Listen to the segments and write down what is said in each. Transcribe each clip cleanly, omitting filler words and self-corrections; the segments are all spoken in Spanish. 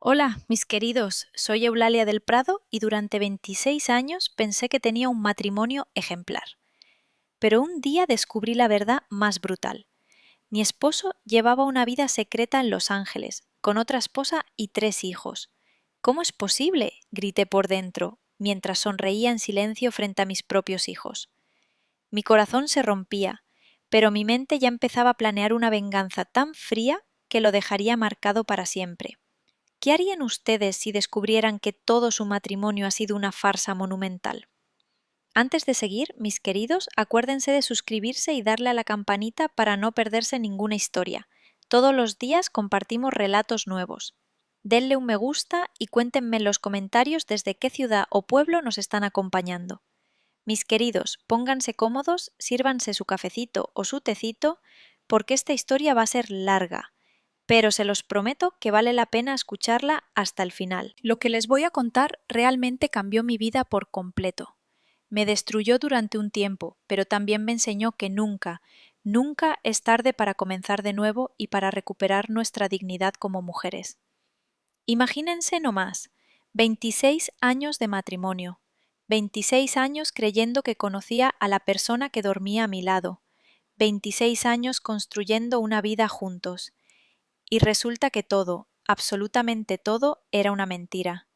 Hola, mis queridos, soy Eulalia del Prado y durante 26 años pensé que tenía un matrimonio ejemplar. Pero un día descubrí la verdad más brutal. Mi esposo llevaba una vida secreta en Los Ángeles, con otra esposa y 3 hijos. ¿Cómo es posible?, grité por dentro, mientras sonreía en silencio frente a mis propios hijos. Mi corazón se rompía, pero mi mente ya empezaba a planear una venganza tan fría que lo dejaría marcado para siempre. ¿Qué harían ustedes si descubrieran que todo su matrimonio ha sido una farsa monumental? Antes de seguir, mis queridos, acuérdense de suscribirse y darle a la campanita para no perderse ninguna historia. Todos los días compartimos relatos nuevos. Denle un me gusta y cuéntenme en los comentarios desde qué ciudad o pueblo nos están acompañando. Mis queridos, pónganse cómodos, sírvanse su cafecito o su tecito, porque esta historia va a ser larga, pero se los prometo que vale la pena escucharla hasta el final. Lo que les voy a contar realmente cambió mi vida por completo. Me destruyó durante un tiempo, pero también me enseñó que nunca, nunca es tarde para comenzar de nuevo y para recuperar nuestra dignidad como mujeres. Imagínense nomás, 26 años de matrimonio, 26 años creyendo que conocía a la persona que dormía a mi lado, 26 años construyendo una vida juntos. Y resulta que todo, absolutamente todo, era una mentira.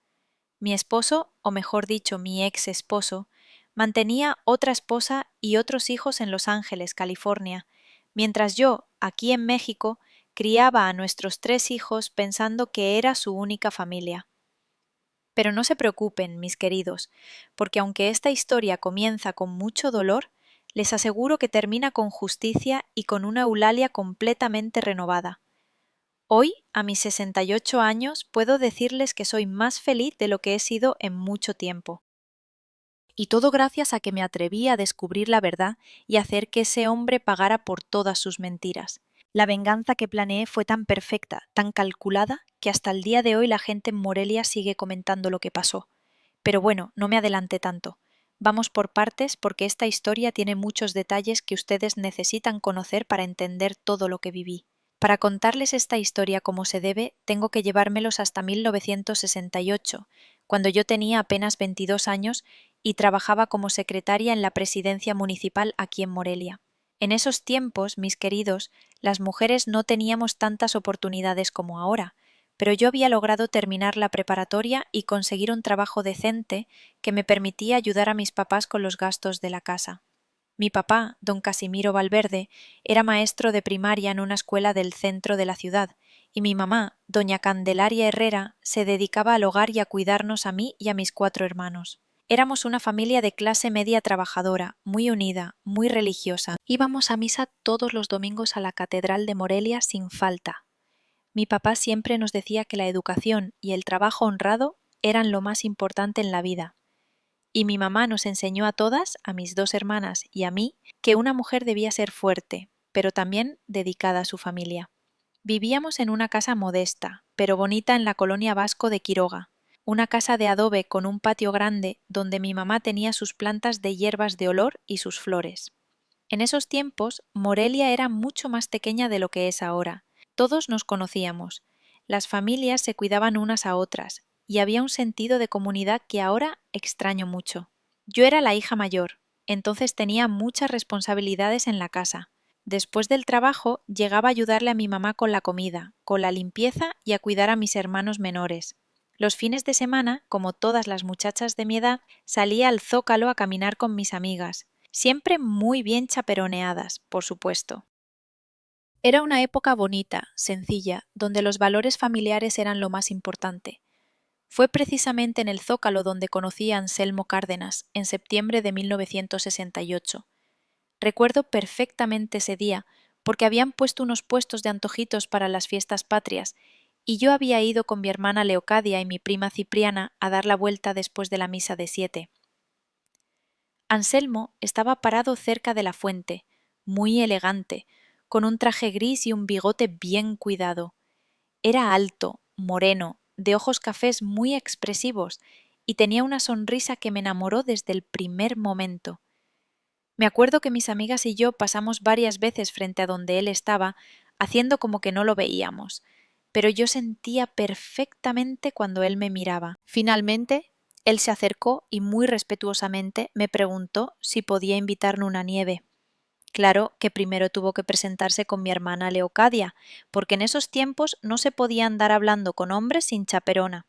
Mi esposo, o mejor dicho, mi ex esposo, mantenía otra esposa y otros hijos en Los Ángeles, California, mientras yo, aquí en México, criaba a nuestros 3 hijos pensando que era su única familia. Pero no se preocupen, mis queridos, porque aunque esta historia comienza con mucho dolor, les aseguro que termina con justicia y con una Eulalia completamente renovada. Hoy, a mis 68 años, puedo decirles que soy más feliz de lo que he sido en mucho tiempo. Y todo gracias a que me atreví a descubrir la verdad y hacer que ese hombre pagara por todas sus mentiras. La venganza que planeé fue tan perfecta, tan calculada, que hasta el día de hoy la gente en Morelia sigue comentando lo que pasó. Pero bueno, no me adelante tanto. Vamos por partes porque esta historia tiene muchos detalles que ustedes necesitan conocer para entender todo lo que viví. Para contarles esta historia como se debe, tengo que llevármelos hasta 1968, cuando yo tenía apenas 22 años y trabajaba como secretaria en la presidencia municipal aquí en Morelia. En esos tiempos, mis queridos, las mujeres no teníamos tantas oportunidades como ahora, pero yo había logrado terminar la preparatoria y conseguir un trabajo decente que me permitía ayudar a mis papás con los gastos de la casa. Mi papá, don Casimiro Valverde, era maestro de primaria en una escuela del centro de la ciudad, y mi mamá, doña Candelaria Herrera, se dedicaba al hogar y a cuidarnos a mí y a mis 4 hermanos. Éramos una familia de clase media trabajadora, muy unida, muy religiosa. Íbamos a misa todos los domingos a la Catedral de Morelia sin falta. Mi papá siempre nos decía que la educación y el trabajo honrado eran lo más importante en la vida. Y mi mamá nos enseñó a todas, a mis 2 hermanas y a mí, que una mujer debía ser fuerte, pero también dedicada a su familia. Vivíamos en una casa modesta, pero bonita en la colonia vasco de Quiroga, una casa de adobe con un patio grande donde mi mamá tenía sus plantas de hierbas de olor y sus flores. En esos tiempos, Morelia era mucho más pequeña de lo que es ahora. Todos nos conocíamos, las familias se cuidaban unas a otras, y había un sentido de comunidad que ahora extraño mucho. Yo era la hija mayor, entonces tenía muchas responsabilidades en la casa. Después del trabajo llegaba a ayudarle a mi mamá con la comida, con la limpieza y a cuidar a mis hermanos menores. Los fines de semana, como todas las muchachas de mi edad, salía al Zócalo a caminar con mis amigas, siempre muy bien chaperoneadas, por supuesto. Era una época bonita, sencilla, donde los valores familiares eran lo más importante. Fue precisamente en el Zócalo donde conocí a Anselmo Cárdenas, en septiembre de 1968. Recuerdo perfectamente ese día, porque habían puesto unos puestos de antojitos para las fiestas patrias, y yo había ido con mi hermana Leocadia y mi prima Cipriana a dar la vuelta después de la misa de 7. Anselmo estaba parado cerca de la fuente, muy elegante, con un traje gris y un bigote bien cuidado. Era alto, moreno, de ojos cafés muy expresivos, y tenía una sonrisa que me enamoró desde el primer momento. Me acuerdo que mis amigas y yo pasamos varias veces frente a donde él estaba, haciendo como que no lo veíamos, pero yo sentía perfectamente cuando él me miraba. Finalmente, él se acercó y muy respetuosamente me preguntó si podía invitarme una nieve. Claro que primero tuvo que presentarse con mi hermana Leocadia, porque en esos tiempos no se podía andar hablando con hombres sin chaperona.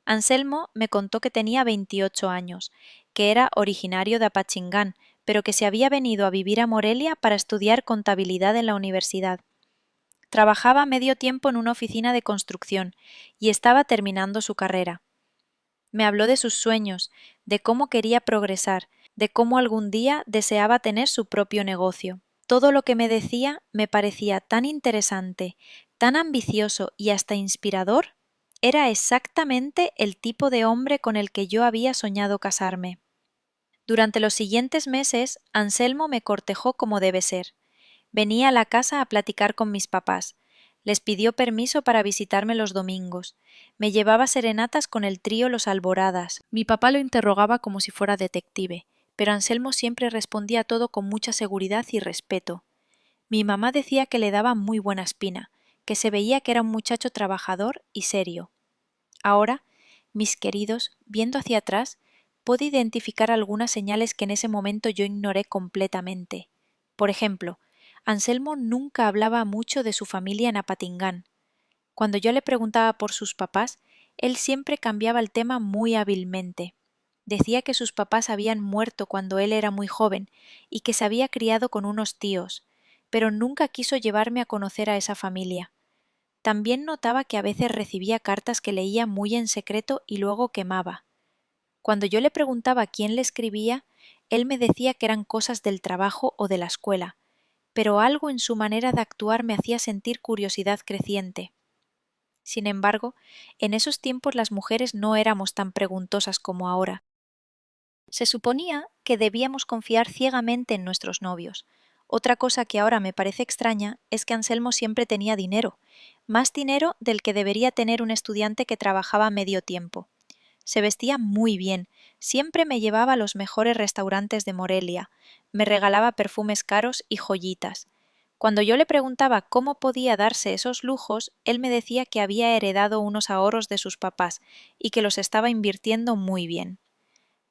Anselmo me contó que tenía 28 años, que era originario de Apachingán, pero que se había venido a vivir a Morelia para estudiar contabilidad en la universidad. Trabajaba medio tiempo en una oficina de construcción y estaba terminando su carrera. Me habló de sus sueños, de cómo quería progresar, de cómo algún día deseaba tener su propio negocio. Todo lo que me decía me parecía tan interesante, tan ambicioso y hasta inspirador. Era exactamente el tipo de hombre con el que yo había soñado casarme. Durante los siguientes meses, Anselmo me cortejó como debe ser. Venía a la casa a platicar con mis papás. Les pidió permiso para visitarme los domingos. Me llevaba serenatas con el trío Los Alboradas. Mi papá lo interrogaba como si fuera detective, pero Anselmo siempre respondía todo con mucha seguridad y respeto. Mi mamá decía que le daba muy buena espina, que se veía que era un muchacho trabajador y serio. Ahora, mis queridos, viendo hacia atrás, puedo identificar algunas señales que en ese momento yo ignoré completamente. Por ejemplo, Anselmo nunca hablaba mucho de su familia en Apatingán. Cuando yo le preguntaba por sus papás, él siempre cambiaba el tema muy hábilmente. Decía que sus papás habían muerto cuando él era muy joven y que se había criado con unos tíos, pero nunca quiso llevarme a conocer a esa familia. También notaba que a veces recibía cartas que leía muy en secreto y luego quemaba. Cuando yo le preguntaba quién le escribía, él me decía que eran cosas del trabajo o de la escuela, pero algo en su manera de actuar me hacía sentir curiosidad creciente. Sin embargo, en esos tiempos las mujeres no éramos tan preguntosas como ahora. Se suponía que debíamos confiar ciegamente en nuestros novios. Otra cosa que ahora me parece extraña es que Anselmo siempre tenía dinero, más dinero del que debería tener un estudiante que trabajaba medio tiempo. Se vestía muy bien, siempre me llevaba a los mejores restaurantes de Morelia, me regalaba perfumes caros y joyitas. Cuando yo le preguntaba cómo podía darse esos lujos, él me decía que había heredado unos ahorros de sus papás y que los estaba invirtiendo muy bien.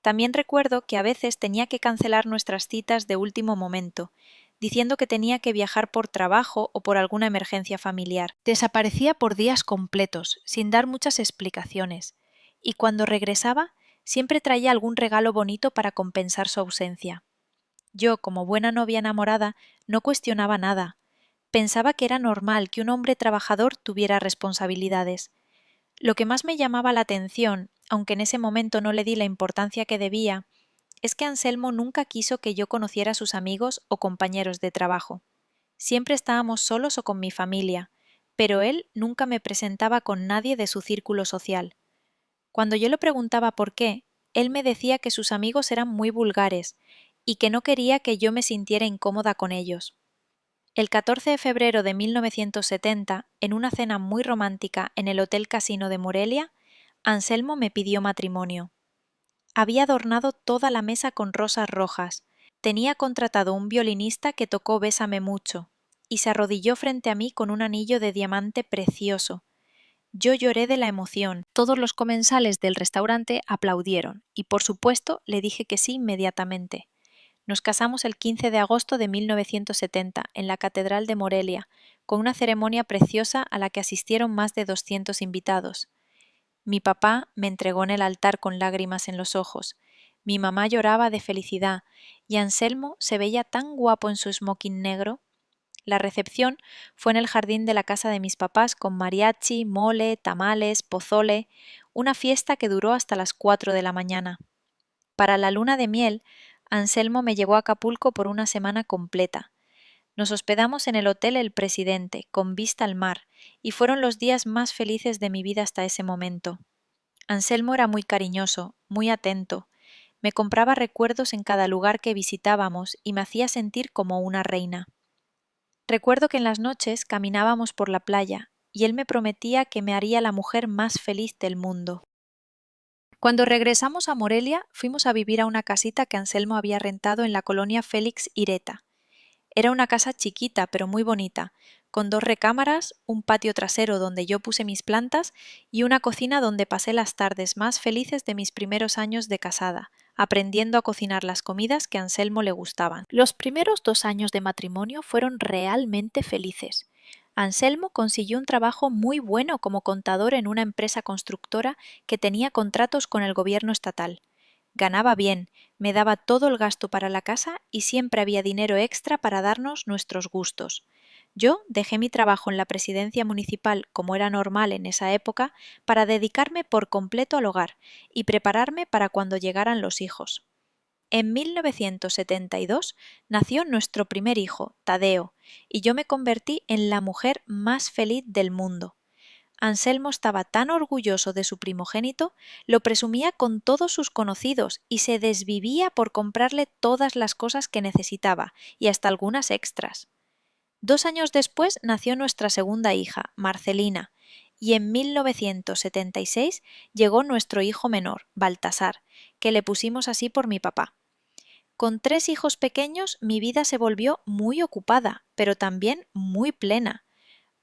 También recuerdo que a veces tenía que cancelar nuestras citas de último momento, diciendo que tenía que viajar por trabajo o por alguna emergencia familiar. Desaparecía por días completos, sin dar muchas explicaciones, y cuando regresaba siempre traía algún regalo bonito para compensar su ausencia. Yo, como buena novia enamorada, no cuestionaba nada. Pensaba que era normal que un hombre trabajador tuviera responsabilidades. Lo que más me llamaba la atención, aunque en ese momento no le di la importancia que debía, es que Anselmo nunca quiso que yo conociera a sus amigos o compañeros de trabajo. Siempre estábamos solos o con mi familia, pero él nunca me presentaba con nadie de su círculo social. Cuando yo le preguntaba por qué, él me decía que sus amigos eran muy vulgares y que no quería que yo me sintiera incómoda con ellos. El 14 de febrero de 1970, en una cena muy romántica en el Hotel Casino de Morelia, Anselmo me pidió matrimonio. Había adornado toda la mesa con rosas rojas, tenía contratado un violinista que tocó Bésame mucho, y se arrodilló frente a mí con un anillo de diamante precioso. Yo lloré de la emoción. Todos los comensales del restaurante aplaudieron, y por supuesto le dije que sí inmediatamente. Nos casamos el 15 de agosto de 1970 en la Catedral de Morelia, con una ceremonia preciosa a la que asistieron más de 200 invitados. Mi papá me entregó en el altar con lágrimas en los ojos. Mi mamá lloraba de felicidad y Anselmo se veía tan guapo en su smoking negro. La recepción fue en el jardín de la casa de mis papás con mariachi, mole, tamales, pozole, una fiesta que duró hasta las 4 de la mañana. Para la luna de miel, Anselmo me llevó a Acapulco por una semana completa. Nos hospedamos en el Hotel El Presidente, con vista al mar, y fueron los días más felices de mi vida hasta ese momento. Anselmo era muy cariñoso, muy atento. Me compraba recuerdos en cada lugar que visitábamos y me hacía sentir como una reina. Recuerdo que en las noches caminábamos por la playa y él me prometía que me haría la mujer más feliz del mundo. Cuando regresamos a Morelia, fuimos a vivir a una casita que Anselmo había rentado en la colonia Félix Ireta. Era una casa chiquita pero muy bonita, con 2 recámaras, un patio trasero donde yo puse mis plantas y una cocina donde pasé las tardes más felices de mis primeros años de casada, aprendiendo a cocinar las comidas que a Anselmo le gustaban. Los primeros 2 años de matrimonio fueron realmente felices. Anselmo consiguió un trabajo muy bueno como contador en una empresa constructora que tenía contratos con el gobierno estatal. Ganaba bien, me daba todo el gasto para la casa y siempre había dinero extra para darnos nuestros gustos. Yo dejé mi trabajo en la presidencia municipal, como era normal en esa época, para dedicarme por completo al hogar y prepararme para cuando llegaran los hijos. En 1972 nació nuestro primer hijo, Tadeo, y yo me convertí en la mujer más feliz del mundo. Anselmo estaba tan orgulloso de su primogénito, lo presumía con todos sus conocidos y se desvivía por comprarle todas las cosas que necesitaba y hasta algunas extras. 2 años después nació nuestra segunda hija, Marcelina, y en 1976 llegó nuestro hijo menor, Baltasar, que le pusimos así por mi papá. Con 3 hijos pequeños mi vida se volvió muy ocupada, pero también muy plena.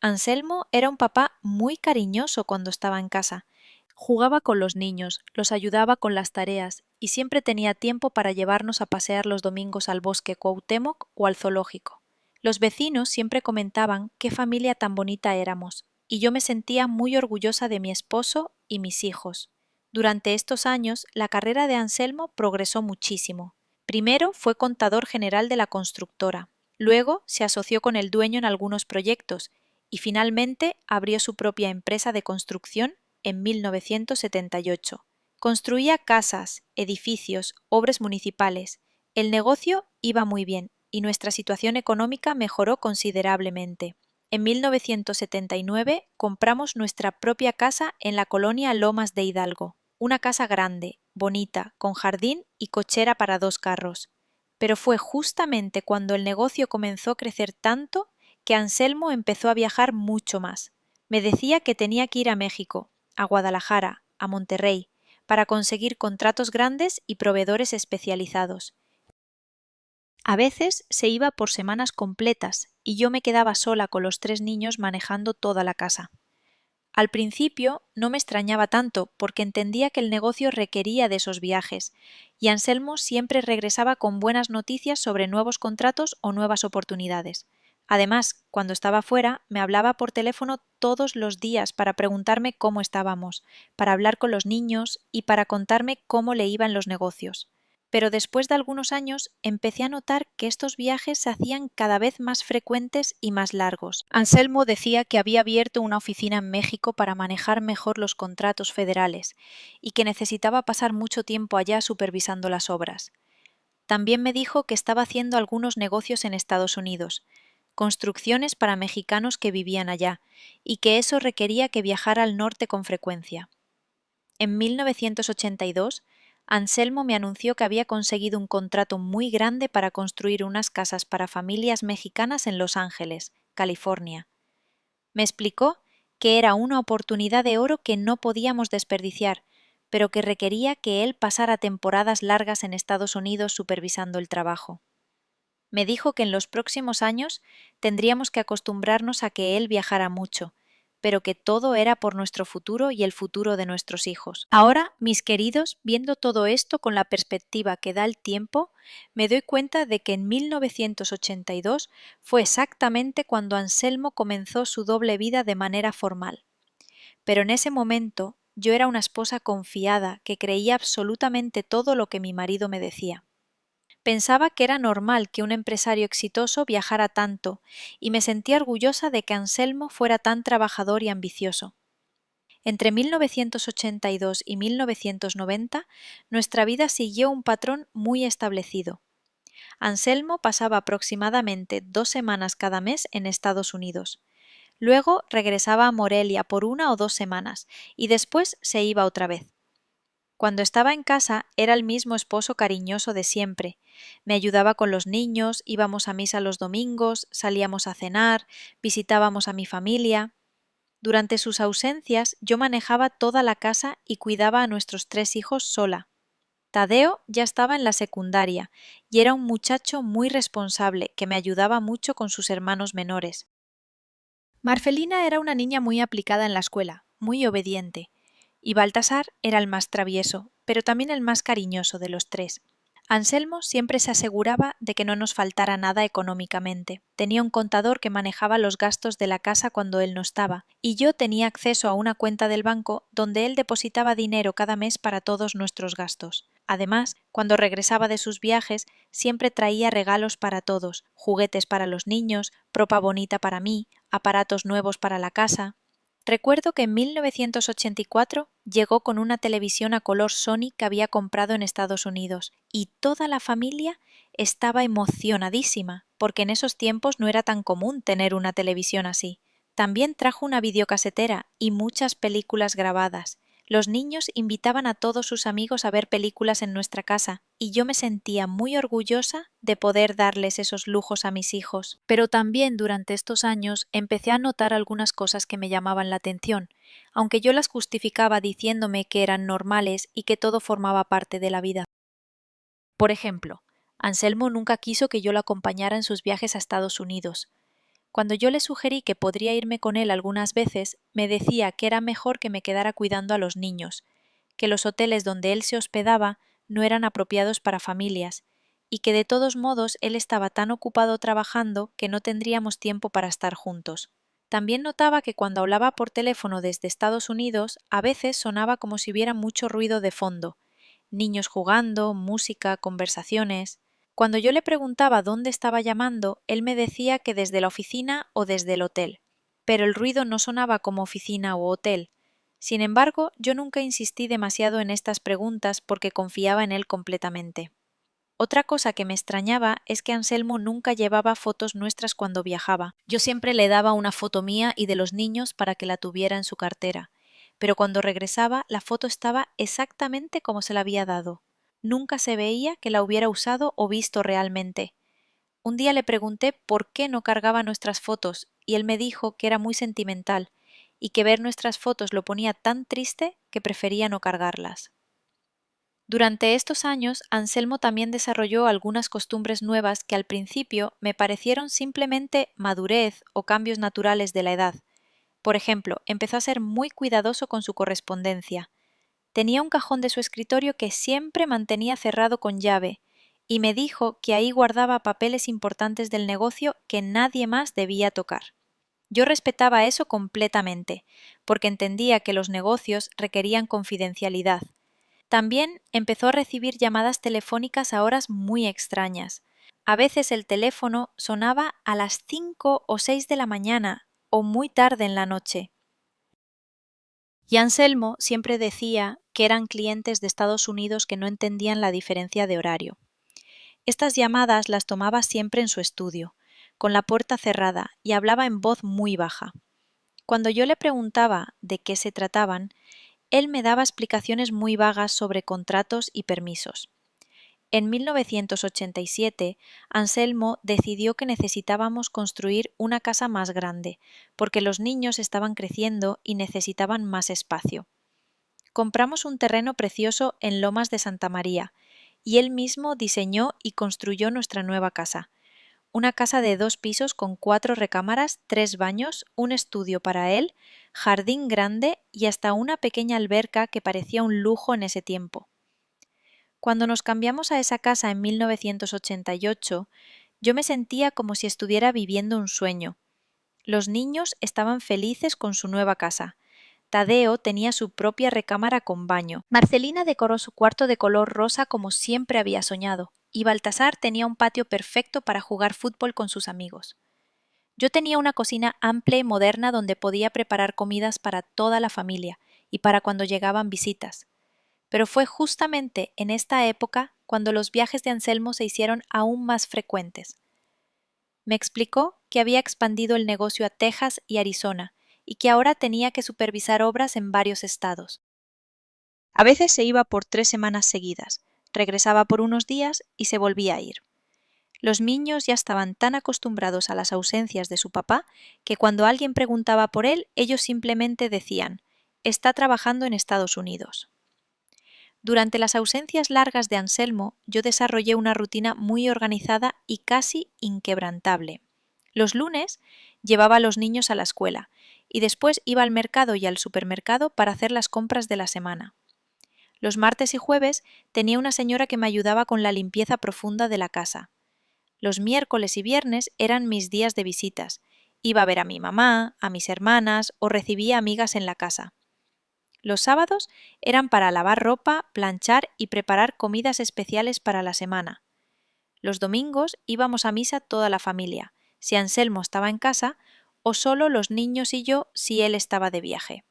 Anselmo era un papá muy cariñoso cuando estaba en casa. Jugaba con los niños, los ayudaba con las tareas y siempre tenía tiempo para llevarnos a pasear los domingos al bosque Cuauhtémoc o al zoológico. Los vecinos siempre comentaban qué familia tan bonita éramos, y yo me sentía muy orgullosa de mi esposo y mis hijos. Durante estos años, la carrera de Anselmo progresó muchísimo. Primero fue contador general de la constructora, luego se asoció con el dueño en algunos proyectos y finalmente abrió su propia empresa de construcción en 1978. Construía casas, edificios, obras municipales. El negocio iba muy bien y nuestra situación económica mejoró considerablemente. En 1979 compramos nuestra propia casa en la colonia Lomas de Hidalgo, una casa grande, bonita, con jardín y cochera para 2 carros. Pero fue justamente cuando el negocio comenzó a crecer tanto que Anselmo empezó a viajar mucho más. Me decía que tenía que ir a México, a Guadalajara, a Monterrey, para conseguir contratos grandes y proveedores especializados. A veces se iba por semanas completas y yo me quedaba sola con los 3 niños manejando toda la casa. Al principio no me extrañaba tanto porque entendía que el negocio requería de esos viajes, y Anselmo siempre regresaba con buenas noticias sobre nuevos contratos o nuevas oportunidades. Además, cuando estaba fuera, me hablaba por teléfono todos los días para preguntarme cómo estábamos, para hablar con los niños y para contarme cómo le iban los negocios. Pero después de algunos años empecé a notar que estos viajes se hacían cada vez más frecuentes y más largos. Anselmo decía que había abierto una oficina en México para manejar mejor los contratos federales y que necesitaba pasar mucho tiempo allá supervisando las obras. También me dijo que estaba haciendo algunos negocios en Estados Unidos, construcciones para mexicanos que vivían allá, y que eso requería que viajara al norte con frecuencia. En 1982, Anselmo me anunció que había conseguido un contrato muy grande para construir unas casas para familias mexicanas en Los Ángeles, California. Me explicó que era una oportunidad de oro que no podíamos desperdiciar, pero que requería que él pasara temporadas largas en Estados Unidos supervisando el trabajo. Me dijo que en los próximos años tendríamos que acostumbrarnos a que él viajara mucho, pero que todo era por nuestro futuro y el futuro de nuestros hijos. Ahora, mis queridos, viendo todo esto con la perspectiva que da el tiempo, me doy cuenta de que en 1982 fue exactamente cuando Anselmo comenzó su doble vida de manera formal. Pero en ese momento yo era una esposa confiada que creía absolutamente todo lo que mi marido me decía. Pensaba que era normal que un empresario exitoso viajara tanto y me sentía orgullosa de que Anselmo fuera tan trabajador y ambicioso. Entre 1982 y 1990, nuestra vida siguió un patrón muy establecido. Anselmo pasaba aproximadamente 2 semanas cada mes en Estados Unidos. Luego regresaba a Morelia por 1 o 2 semanas y después se iba otra vez. Cuando estaba en casa era el mismo esposo cariñoso de siempre. Me ayudaba con los niños, íbamos a misa los domingos, salíamos a cenar, visitábamos a mi familia. Durante sus ausencias yo manejaba toda la casa y cuidaba a nuestros 3 hijos sola. Tadeo ya estaba en la secundaria y era un muchacho muy responsable que me ayudaba mucho con sus hermanos menores. Marcelina era una niña muy aplicada en la escuela, muy obediente, y Baltasar era el más travieso, pero también el más cariñoso de los tres. Anselmo siempre se aseguraba de que no nos faltara nada económicamente. Tenía un contador que manejaba los gastos de la casa cuando él no estaba, y yo tenía acceso a una cuenta del banco donde él depositaba dinero cada mes para todos nuestros gastos. Además, cuando regresaba de sus viajes, siempre traía regalos para todos, juguetes para los niños, ropa bonita para mí, aparatos nuevos para la casa. Recuerdo que en 1984 llegó con una televisión a color Sony que había comprado en Estados Unidos y toda la familia estaba emocionadísima, porque en esos tiempos no era tan común tener una televisión así. También trajo una videocasetera y muchas películas grabadas. Los niños invitaban a todos sus amigos a ver películas en nuestra casa y yo me sentía muy orgullosa de poder darles esos lujos a mis hijos. Pero también durante estos años empecé a notar algunas cosas que me llamaban la atención, aunque yo las justificaba diciéndome que eran normales y que todo formaba parte de la vida. Por ejemplo, Anselmo nunca quiso que yo lo acompañara en sus viajes a Estados Unidos. Cuando yo le sugerí que podría irme con él algunas veces, me decía que era mejor que me quedara cuidando a los niños, que los hoteles donde él se hospedaba no eran apropiados para familias, y que de todos modos él estaba tan ocupado trabajando que no tendríamos tiempo para estar juntos. También notaba que cuando hablaba por teléfono desde Estados Unidos, a veces sonaba como si hubiera mucho ruido de fondo, niños jugando, música, conversaciones. Cuando yo le preguntaba dónde estaba llamando, él me decía que desde la oficina o desde el hotel, pero el ruido no sonaba como oficina o hotel. Sin embargo, yo nunca insistí demasiado en estas preguntas porque confiaba en él completamente. Otra cosa que me extrañaba es que Anselmo nunca llevaba fotos nuestras cuando viajaba. Yo siempre le daba una foto mía y de los niños para que la tuviera en su cartera, pero cuando regresaba la foto estaba exactamente como se la había dado. Nunca se veía que la hubiera usado o visto realmente. Un día le pregunté por qué no cargaba nuestras fotos y él me dijo que era muy sentimental y que ver nuestras fotos lo ponía tan triste que prefería no cargarlas. Durante estos años, Anselmo también desarrolló algunas costumbres nuevas que al principio me parecieron simplemente madurez o cambios naturales de la edad. Por ejemplo, empezó a ser muy cuidadoso con su correspondencia. Tenía un cajón de su escritorio que siempre mantenía cerrado con llave, y me dijo que ahí guardaba papeles importantes del negocio que nadie más debía tocar. Yo respetaba eso completamente, porque entendía que los negocios requerían confidencialidad. También empezó a recibir llamadas telefónicas a horas muy extrañas. A veces el teléfono sonaba a las 5 o 6 de la mañana o muy tarde en la noche. Y Anselmo siempre decía que eran clientes de Estados Unidos que no entendían la diferencia de horario. Estas llamadas las tomaba siempre en su estudio, con la puerta cerrada, y hablaba en voz muy baja. Cuando yo le preguntaba de qué se trataban, él me daba explicaciones muy vagas sobre contratos y permisos. En 1987, Anselmo decidió que necesitábamos construir una casa más grande, porque los niños estaban creciendo y necesitaban más espacio. Compramos un terreno precioso en Lomas de Santa María, y él mismo diseñó y construyó nuestra nueva casa. Una casa de 2 pisos con 4 recámaras, 3 baños, un estudio para él, jardín grande y hasta una pequeña alberca que parecía un lujo en ese tiempo. Cuando nos cambiamos a esa casa en 1988, yo me sentía como si estuviera viviendo un sueño. Los niños estaban felices con su nueva casa. Tadeo tenía su propia recámara con baño. Marcelina decoró su cuarto de color rosa como siempre había soñado, y Baltasar tenía un patio perfecto para jugar fútbol con sus amigos. Yo tenía una cocina amplia y moderna donde podía preparar comidas para toda la familia y para cuando llegaban visitas. Pero fue justamente en esta época cuando los viajes de Anselmo se hicieron aún más frecuentes. Me explicó que había expandido el negocio a Texas y Arizona y que ahora tenía que supervisar obras en varios estados. A veces se iba por 3 semanas seguidas, regresaba por unos días y se volvía a ir. Los niños ya estaban tan acostumbrados a las ausencias de su papá que cuando alguien preguntaba por él, ellos simplemente decían: «Está trabajando en Estados Unidos». Durante las ausencias largas de Anselmo, yo desarrollé una rutina muy organizada y casi inquebrantable. Los lunes llevaba a los niños a la escuela y después iba al mercado y al supermercado para hacer las compras de la semana. Los martes y jueves tenía una señora que me ayudaba con la limpieza profunda de la casa. Los miércoles y viernes eran mis días de visitas. Iba a ver a mi mamá, a mis hermanas o recibía amigas en la casa. Los sábados eran para lavar ropa, planchar y preparar comidas especiales para la semana. Los domingos íbamos a misa toda la familia, si Anselmo estaba en casa, o solo los niños y yo si él estaba de viaje.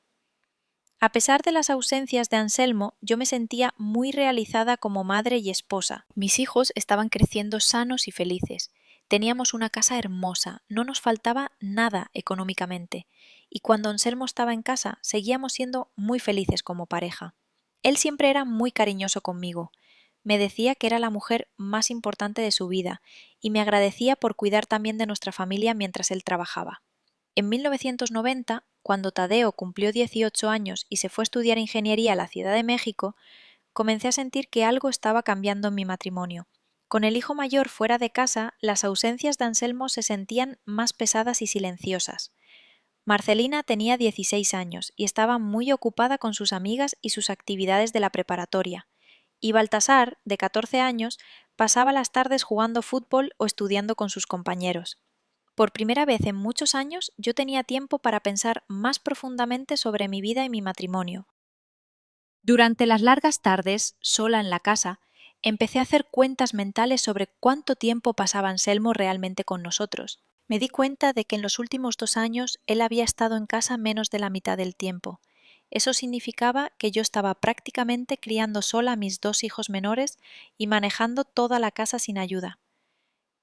A pesar de las ausencias de Anselmo, yo me sentía muy realizada como madre y esposa. Mis hijos estaban creciendo sanos y felices. Teníamos una casa hermosa, no nos faltaba nada económicamente, y cuando Anselmo estaba en casa seguíamos siendo muy felices como pareja. Él siempre era muy cariñoso conmigo. Me decía que era la mujer más importante de su vida y me agradecía por cuidar también de nuestra familia mientras él trabajaba. En 1990, cuando Tadeo cumplió 18 años y se fue a estudiar ingeniería a la Ciudad de México, comencé a sentir que algo estaba cambiando en mi matrimonio. Con el hijo mayor fuera de casa, las ausencias de Anselmo se sentían más pesadas y silenciosas. Marcelina tenía 16 años y estaba muy ocupada con sus amigas y sus actividades de la preparatoria, y Baltasar, de 14 años, pasaba las tardes jugando fútbol o estudiando con sus compañeros. Por primera vez en muchos años yo tenía tiempo para pensar más profundamente sobre mi vida y mi matrimonio. Durante las largas tardes, sola en la casa, empecé a hacer cuentas mentales sobre cuánto tiempo pasaba Anselmo realmente con nosotros. Me di cuenta de que en los últimos 2 años él había estado en casa menos de la mitad del tiempo. Eso significaba que yo estaba prácticamente criando sola a mis 2 hijos menores y manejando toda la casa sin ayuda.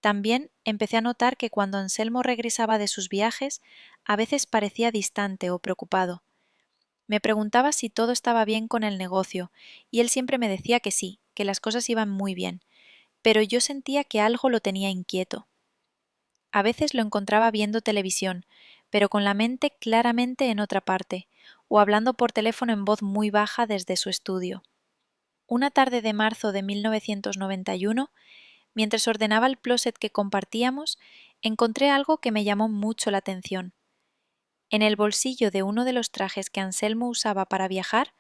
También empecé a notar que cuando Anselmo regresaba de sus viajes, a veces parecía distante o preocupado. Me preguntaba si todo estaba bien con el negocio, y él siempre me decía que sí, que las cosas iban muy bien, pero yo sentía que algo lo tenía inquieto. A veces lo encontraba viendo televisión, pero con la mente claramente en otra parte, o hablando por teléfono en voz muy baja desde su estudio. Una tarde de marzo de 1991, mientras ordenaba el closet que compartíamos, encontré algo que me llamó mucho la atención. En el bolsillo de uno de los trajes que Anselmo usaba para viajar,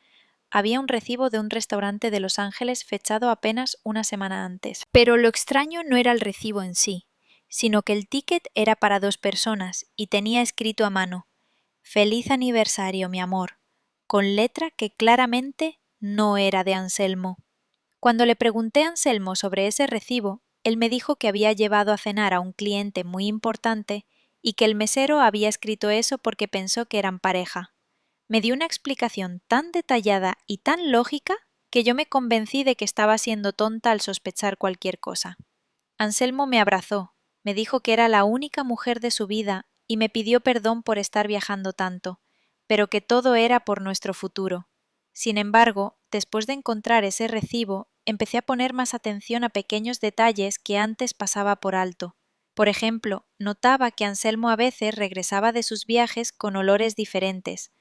había un recibo de un restaurante de Los Ángeles fechado apenas una semana antes. Pero lo extraño no era el recibo en sí, sino que el ticket era para 2 personas y tenía escrito a mano: «Feliz aniversario, mi amor», con letra que claramente no era de Anselmo. Cuando le pregunté a Anselmo sobre ese recibo, él me dijo que había llevado a cenar a un cliente muy importante y que el mesero había escrito eso porque pensó que eran pareja. Me dio una explicación tan detallada y tan lógica que yo me convencí de que estaba siendo tonta al sospechar cualquier cosa. Anselmo me abrazó, me dijo que era la única mujer de su vida y me pidió perdón por estar viajando tanto, pero que todo era por nuestro futuro. Sin embargo, después de encontrar ese recibo, empecé a poner más atención a pequeños detalles que antes pasaba por alto. Por ejemplo, notaba que Anselmo a veces regresaba de sus viajes con olores diferentes.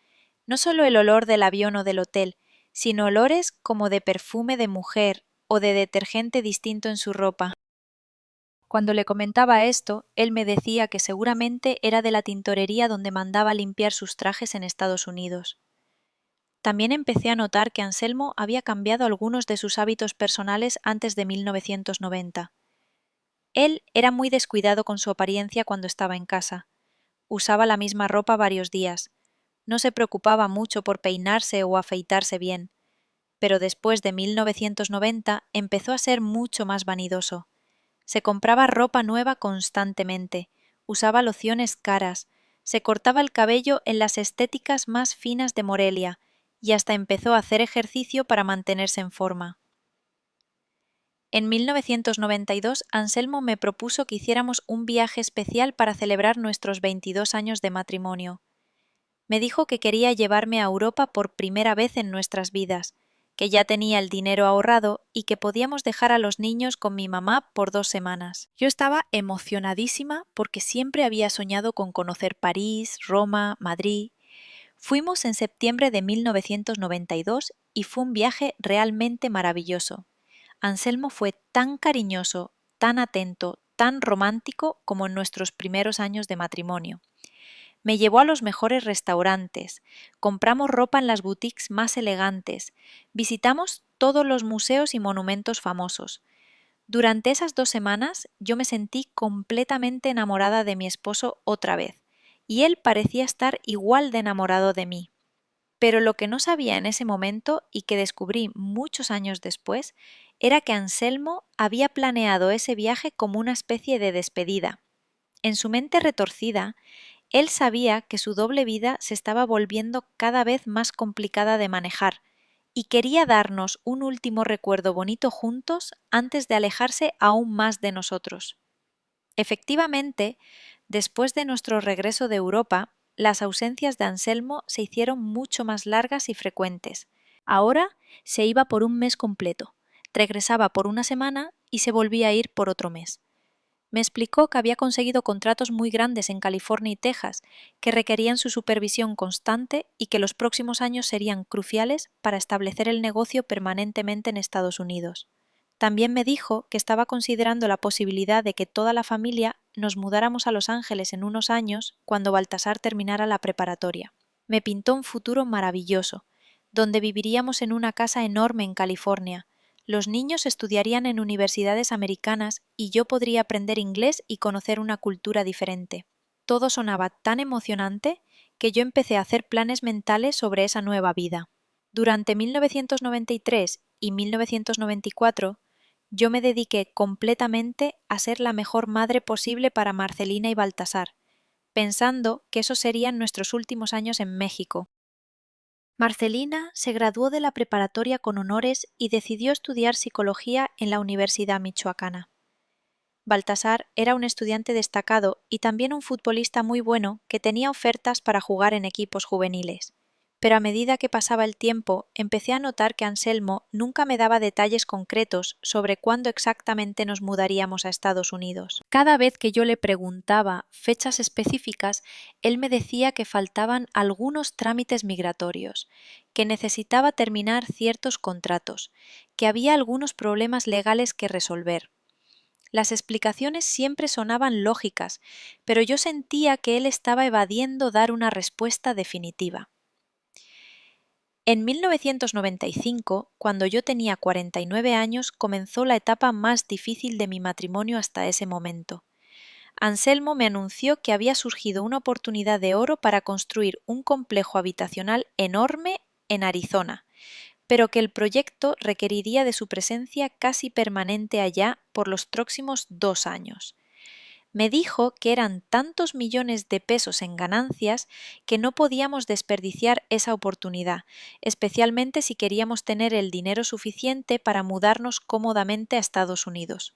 No solo el olor del avión o del hotel, sino olores como de perfume de mujer o de detergente distinto en su ropa. Cuando le comentaba esto, él me decía que seguramente era de la tintorería donde mandaba limpiar sus trajes en Estados Unidos. También empecé a notar que Anselmo había cambiado algunos de sus hábitos personales antes de 1990. Él era muy descuidado con su apariencia cuando estaba en casa. Usaba la misma ropa varios días. No se preocupaba mucho por peinarse o afeitarse bien. Pero después de 1990 empezó a ser mucho más vanidoso. Se compraba ropa nueva constantemente, usaba lociones caras, se cortaba el cabello en las estéticas más finas de Morelia y hasta empezó a hacer ejercicio para mantenerse en forma. En 1992, Anselmo me propuso que hiciéramos un viaje especial para celebrar nuestros 22 años de matrimonio. Me dijo que quería llevarme a Europa por primera vez en nuestras vidas, que ya tenía el dinero ahorrado y que podíamos dejar a los niños con mi mamá por 2 semanas. Yo estaba emocionadísima porque siempre había soñado con conocer París, Roma, Madrid. Fuimos en septiembre de 1992 y fue un viaje realmente maravilloso. Anselmo fue tan cariñoso, tan atento, tan romántico como en nuestros primeros años de matrimonio. Me llevó a los mejores restaurantes, compramos ropa en las boutiques más elegantes, visitamos todos los museos y monumentos famosos. Durante esas 2 semanas yo me sentí completamente enamorada de mi esposo otra vez, y él parecía estar igual de enamorado de mí. Pero lo que no sabía en ese momento y que descubrí muchos años después era que Anselmo había planeado ese viaje como una especie de despedida. En su mente retorcida, él sabía que su doble vida se estaba volviendo cada vez más complicada de manejar y quería darnos un último recuerdo bonito juntos antes de alejarse aún más de nosotros. Efectivamente, después de nuestro regreso de Europa, las ausencias de Anselmo se hicieron mucho más largas y frecuentes. Ahora se iba por un mes completo, regresaba por una semana y se volvía a ir por otro mes. Me explicó que había conseguido contratos muy grandes en California y Texas, que requerían su supervisión constante y que los próximos años serían cruciales para establecer el negocio permanentemente en Estados Unidos. También me dijo que estaba considerando la posibilidad de que toda la familia nos mudáramos a Los Ángeles en unos años cuando Baltasar terminara la preparatoria. Me pintó un futuro maravilloso, donde viviríamos en una casa enorme en California. Los niños estudiarían en universidades americanas y yo podría aprender inglés y conocer una cultura diferente. Todo sonaba tan emocionante que yo empecé a hacer planes mentales sobre esa nueva vida. Durante 1993 y 1994, yo me dediqué completamente a ser la mejor madre posible para Marcelina y Baltasar, pensando que esos serían nuestros últimos años en México. Marcelina se graduó de la preparatoria con honores y decidió estudiar psicología en la Universidad Michoacana. Baltasar era un estudiante destacado y también un futbolista muy bueno que tenía ofertas para jugar en equipos juveniles. Pero a medida que pasaba el tiempo, empecé a notar que Anselmo nunca me daba detalles concretos sobre cuándo exactamente nos mudaríamos a Estados Unidos. Cada vez que yo le preguntaba fechas específicas, él me decía que faltaban algunos trámites migratorios, que necesitaba terminar ciertos contratos, que había algunos problemas legales que resolver. Las explicaciones siempre sonaban lógicas, pero yo sentía que él estaba evadiendo dar una respuesta definitiva. En 1995, cuando yo tenía 49 años, comenzó la etapa más difícil de mi matrimonio hasta ese momento. Anselmo me anunció que había surgido una oportunidad de oro para construir un complejo habitacional enorme en Arizona, pero que el proyecto requeriría de su presencia casi permanente allá por los próximos 2 años. Me dijo que eran tantos millones de pesos en ganancias que no podíamos desperdiciar esa oportunidad, especialmente si queríamos tener el dinero suficiente para mudarnos cómodamente a Estados Unidos.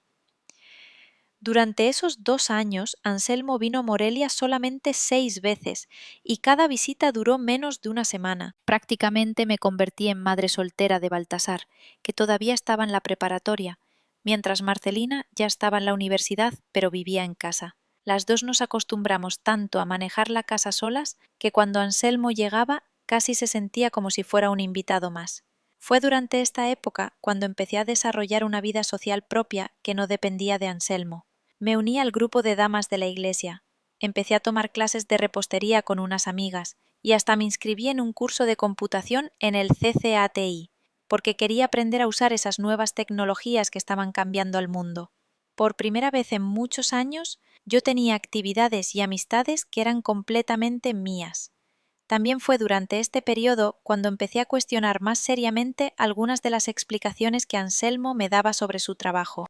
Durante esos 2 años, Anselmo vino a Morelia solamente 6 veces y cada visita duró menos de una semana. Prácticamente me convertí en madre soltera de Baltasar, que todavía estaba en la preparatoria, mientras Marcelina ya estaba en la universidad, pero vivía en casa. Las dos nos acostumbramos tanto a manejar la casa solas que cuando Anselmo llegaba casi se sentía como si fuera un invitado más. Fue durante esta época cuando empecé a desarrollar una vida social propia que no dependía de Anselmo. Me uní al grupo de damas de la iglesia. Empecé a tomar clases de repostería con unas amigas y hasta me inscribí en un curso de computación en el CCATI, porque quería aprender a usar esas nuevas tecnologías que estaban cambiando al mundo. Por primera vez en muchos años, yo tenía actividades y amistades que eran completamente mías. También fue durante este periodo cuando empecé a cuestionar más seriamente algunas de las explicaciones que Anselmo me daba sobre su trabajo.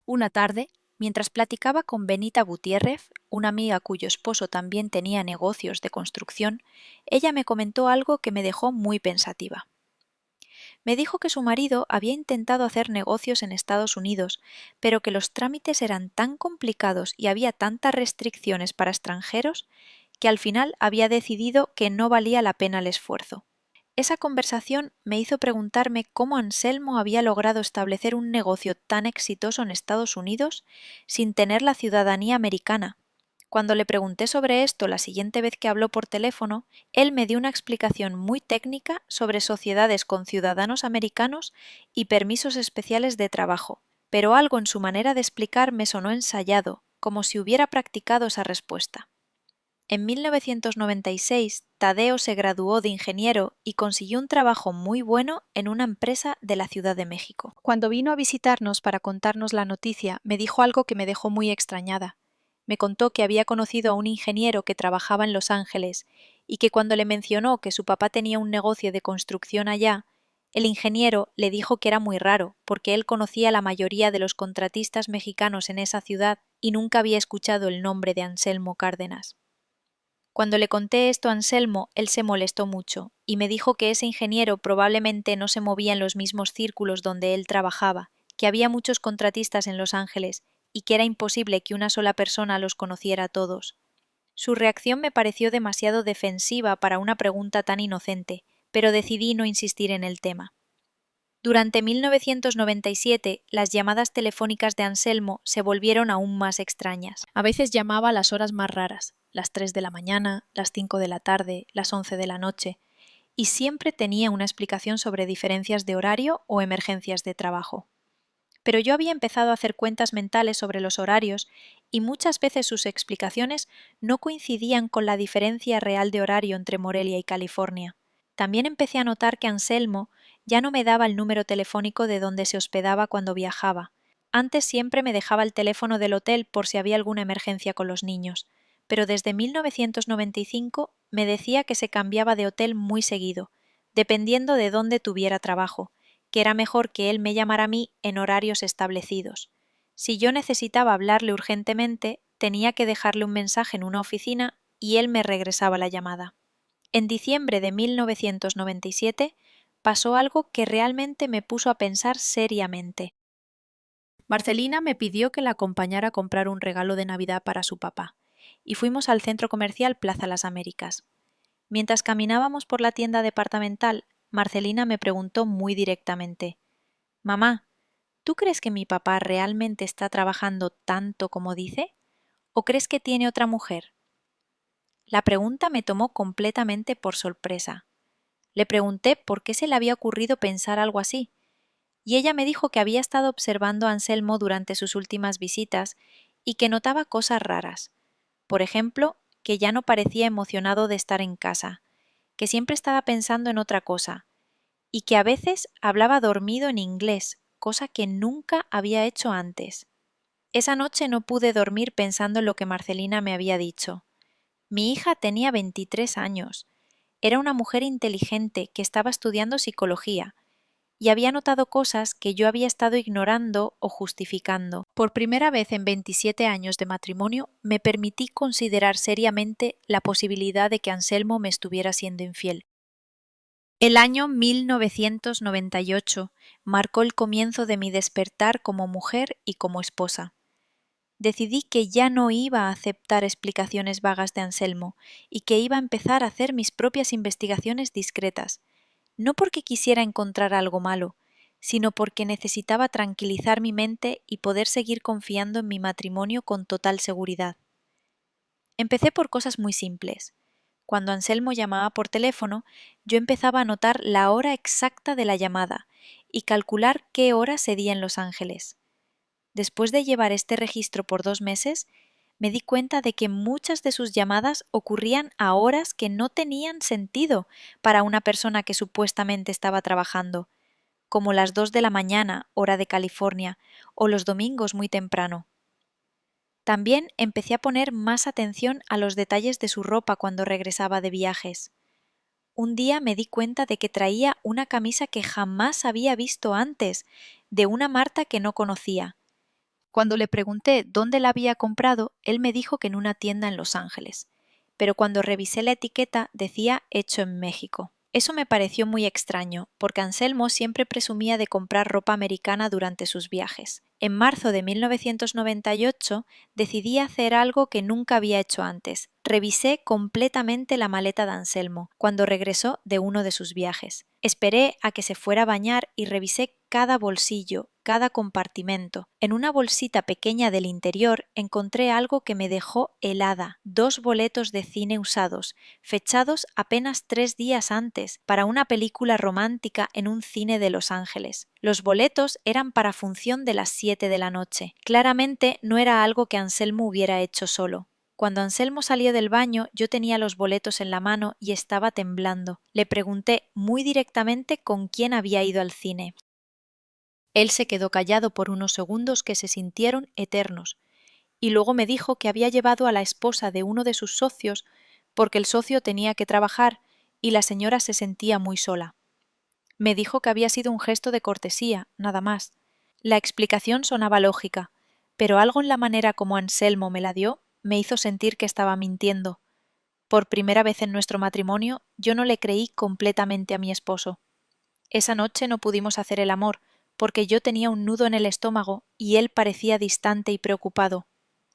Una tarde, mientras platicaba con Benita Gutiérrez, una amiga cuyo esposo también tenía negocios de construcción, ella me comentó algo que me dejó muy pensativa. Me dijo que su marido había intentado hacer negocios en Estados Unidos, pero que los trámites eran tan complicados y había tantas restricciones para extranjeros que al final había decidido que no valía la pena el esfuerzo. Esa conversación me hizo preguntarme cómo Anselmo había logrado establecer un negocio tan exitoso en Estados Unidos sin tener la ciudadanía americana. Cuando le pregunté sobre esto la siguiente vez que habló por teléfono, él me dio una explicación muy técnica sobre sociedades con ciudadanos americanos y permisos especiales de trabajo, pero algo en su manera de explicar me sonó ensayado, como si hubiera practicado esa respuesta. En 1996, Tadeo se graduó de ingeniero y consiguió un trabajo muy bueno en una empresa de la Ciudad de México. Cuando vino a visitarnos para contarnos la noticia, me dijo algo que me dejó muy extrañada. Me contó que había conocido a un ingeniero que trabajaba en Los Ángeles y que cuando le mencionó que su papá tenía un negocio de construcción allá, el ingeniero le dijo que era muy raro, porque él conocía a la mayoría de los contratistas mexicanos en esa ciudad y nunca había escuchado el nombre de Anselmo Cárdenas. Cuando le conté esto a Anselmo, él se molestó mucho y me dijo que ese ingeniero probablemente no se movía en los mismos círculos donde él trabajaba, que había muchos contratistas en Los Ángeles y que era imposible que una sola persona los conociera a todos. Su reacción me pareció demasiado defensiva para una pregunta tan inocente, pero decidí no insistir en el tema. Durante 1997, las llamadas telefónicas de Anselmo se volvieron aún más extrañas. A veces llamaba a las horas más raras, las 3 de la mañana, las 5 de la tarde, las 11 de la noche, y siempre tenía una explicación sobre diferencias de horario o emergencias de trabajo. Pero yo había empezado a hacer cuentas mentales sobre los horarios y muchas veces sus explicaciones no coincidían con la diferencia real de horario entre Morelia y California. También empecé a notar que Anselmo ya no me daba el número telefónico de donde se hospedaba cuando viajaba. Antes siempre me dejaba el teléfono del hotel por si había alguna emergencia con los niños, pero desde 1995 me decía que se cambiaba de hotel muy seguido, dependiendo de dónde tuviera trabajo, que era mejor que él me llamara a mí en horarios establecidos. Si yo necesitaba hablarle urgentemente, tenía que dejarle un mensaje en una oficina y él me regresaba la llamada. En diciembre de 1997 pasó algo que realmente me puso a pensar seriamente. Marcelina me pidió que la acompañara a comprar un regalo de Navidad para su papá, y fuimos al centro comercial Plaza Las Américas. Mientras caminábamos por la tienda departamental, Marcelina me preguntó muy directamente: «Mamá, ¿tú crees que mi papá realmente está trabajando tanto como dice? ¿O crees que tiene otra mujer?». La pregunta me tomó completamente por sorpresa. Le pregunté por qué se le había ocurrido pensar algo así, y ella me dijo que había estado observando a Anselmo durante sus últimas visitas y que notaba cosas raras. Por ejemplo, que ya no parecía emocionado de estar en casa, que siempre estaba pensando en otra cosa, y que a veces hablaba dormido en inglés, cosa que nunca había hecho antes. Esa noche no pude dormir pensando en lo que Marcelina me había dicho. Mi hija tenía 23 años. Era una mujer inteligente que estaba estudiando psicología y había notado cosas que yo había estado ignorando o justificando. Por primera vez en 27 años de matrimonio me permití considerar seriamente la posibilidad de que Anselmo me estuviera siendo infiel. El año 1998 marcó el comienzo de mi despertar como mujer y como esposa. Decidí que ya no iba a aceptar explicaciones vagas de Anselmo y que iba a empezar a hacer mis propias investigaciones discretas, no porque quisiera encontrar algo malo, sino porque necesitaba tranquilizar mi mente y poder seguir confiando en mi matrimonio con total seguridad. Empecé por cosas muy simples. Cuando Anselmo llamaba por teléfono, yo empezaba a notar la hora exacta de la llamada y calcular qué hora sería en Los Ángeles. Después de llevar este registro por 2 meses, me di cuenta de que muchas de sus llamadas ocurrían a horas que no tenían sentido para una persona que supuestamente estaba trabajando, como las 2 de la mañana, hora de California, o los domingos muy temprano. También empecé a poner más atención a los detalles de su ropa cuando regresaba de viajes. Un día me di cuenta de que traía una camisa que jamás había visto antes, de una marca que no conocía. Cuando le pregunté dónde la había comprado, él me dijo que en una tienda en Los Ángeles, pero cuando revisé la etiqueta decía hecho en México. Eso me pareció muy extraño, porque Anselmo siempre presumía de comprar ropa americana durante sus viajes. En marzo de 1998 decidí hacer algo que nunca había hecho antes. Revisé completamente la maleta de Anselmo cuando regresó de uno de sus viajes. Esperé a que se fuera a bañar y revisé cada bolsillo, cada compartimento. En una bolsita pequeña del interior encontré algo que me dejó helada: 2 boletos de cine usados, fechados apenas 3 días antes, para una película romántica en un cine de Los Ángeles. Los boletos eran para función de las 7 de la noche. Claramente no era algo que Anselmo hubiera hecho solo. Cuando Anselmo salió del baño, yo tenía los boletos en la mano y estaba temblando. Le pregunté muy directamente con quién había ido al cine. Él se quedó callado por unos segundos que se sintieron eternos, y luego me dijo que había llevado a la esposa de uno de sus socios porque el socio tenía que trabajar y la señora se sentía muy sola. Me dijo que había sido un gesto de cortesía, nada más. La explicación sonaba lógica, pero algo en la manera como Anselmo me la dio me hizo sentir que estaba mintiendo. Por primera vez en nuestro matrimonio, yo no le creí completamente a mi esposo. Esa noche no pudimos hacer el amor, porque yo tenía un nudo en el estómago y él parecía distante y preocupado.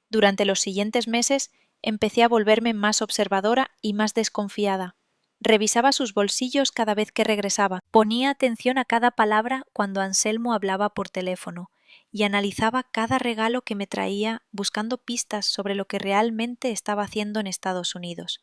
Durante los siguientes meses empecé a volverme más observadora y más desconfiada. Revisaba sus bolsillos cada vez que regresaba, ponía atención a cada palabra cuando Anselmo hablaba por teléfono, y analizaba cada regalo que me traía buscando pistas sobre lo que realmente estaba haciendo en Estados Unidos.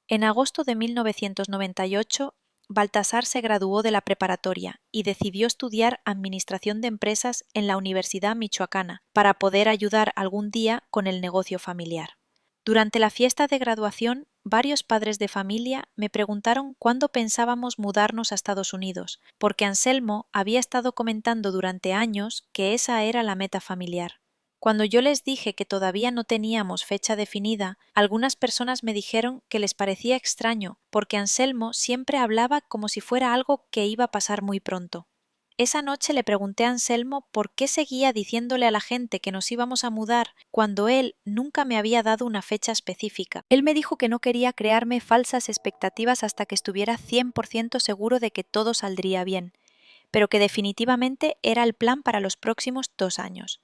En agosto de 1998, Baltasar se graduó de la preparatoria y decidió estudiar Administración de Empresas en la Universidad Michoacana para poder ayudar algún día con el negocio familiar. Durante la fiesta de graduación, varios padres de familia me preguntaron cuándo pensábamos mudarnos a Estados Unidos, porque Anselmo había estado comentando durante años que esa era la meta familiar. Cuando yo les dije que todavía no teníamos fecha definida, algunas personas me dijeron que les parecía extraño, porque Anselmo siempre hablaba como si fuera algo que iba a pasar muy pronto. Esa noche le pregunté a Anselmo por qué seguía diciéndole a la gente que nos íbamos a mudar cuando él nunca me había dado una fecha específica. Él me dijo que no quería crearme falsas expectativas hasta que estuviera 100% seguro de que todo saldría bien, pero que definitivamente era el plan para los próximos 2 años.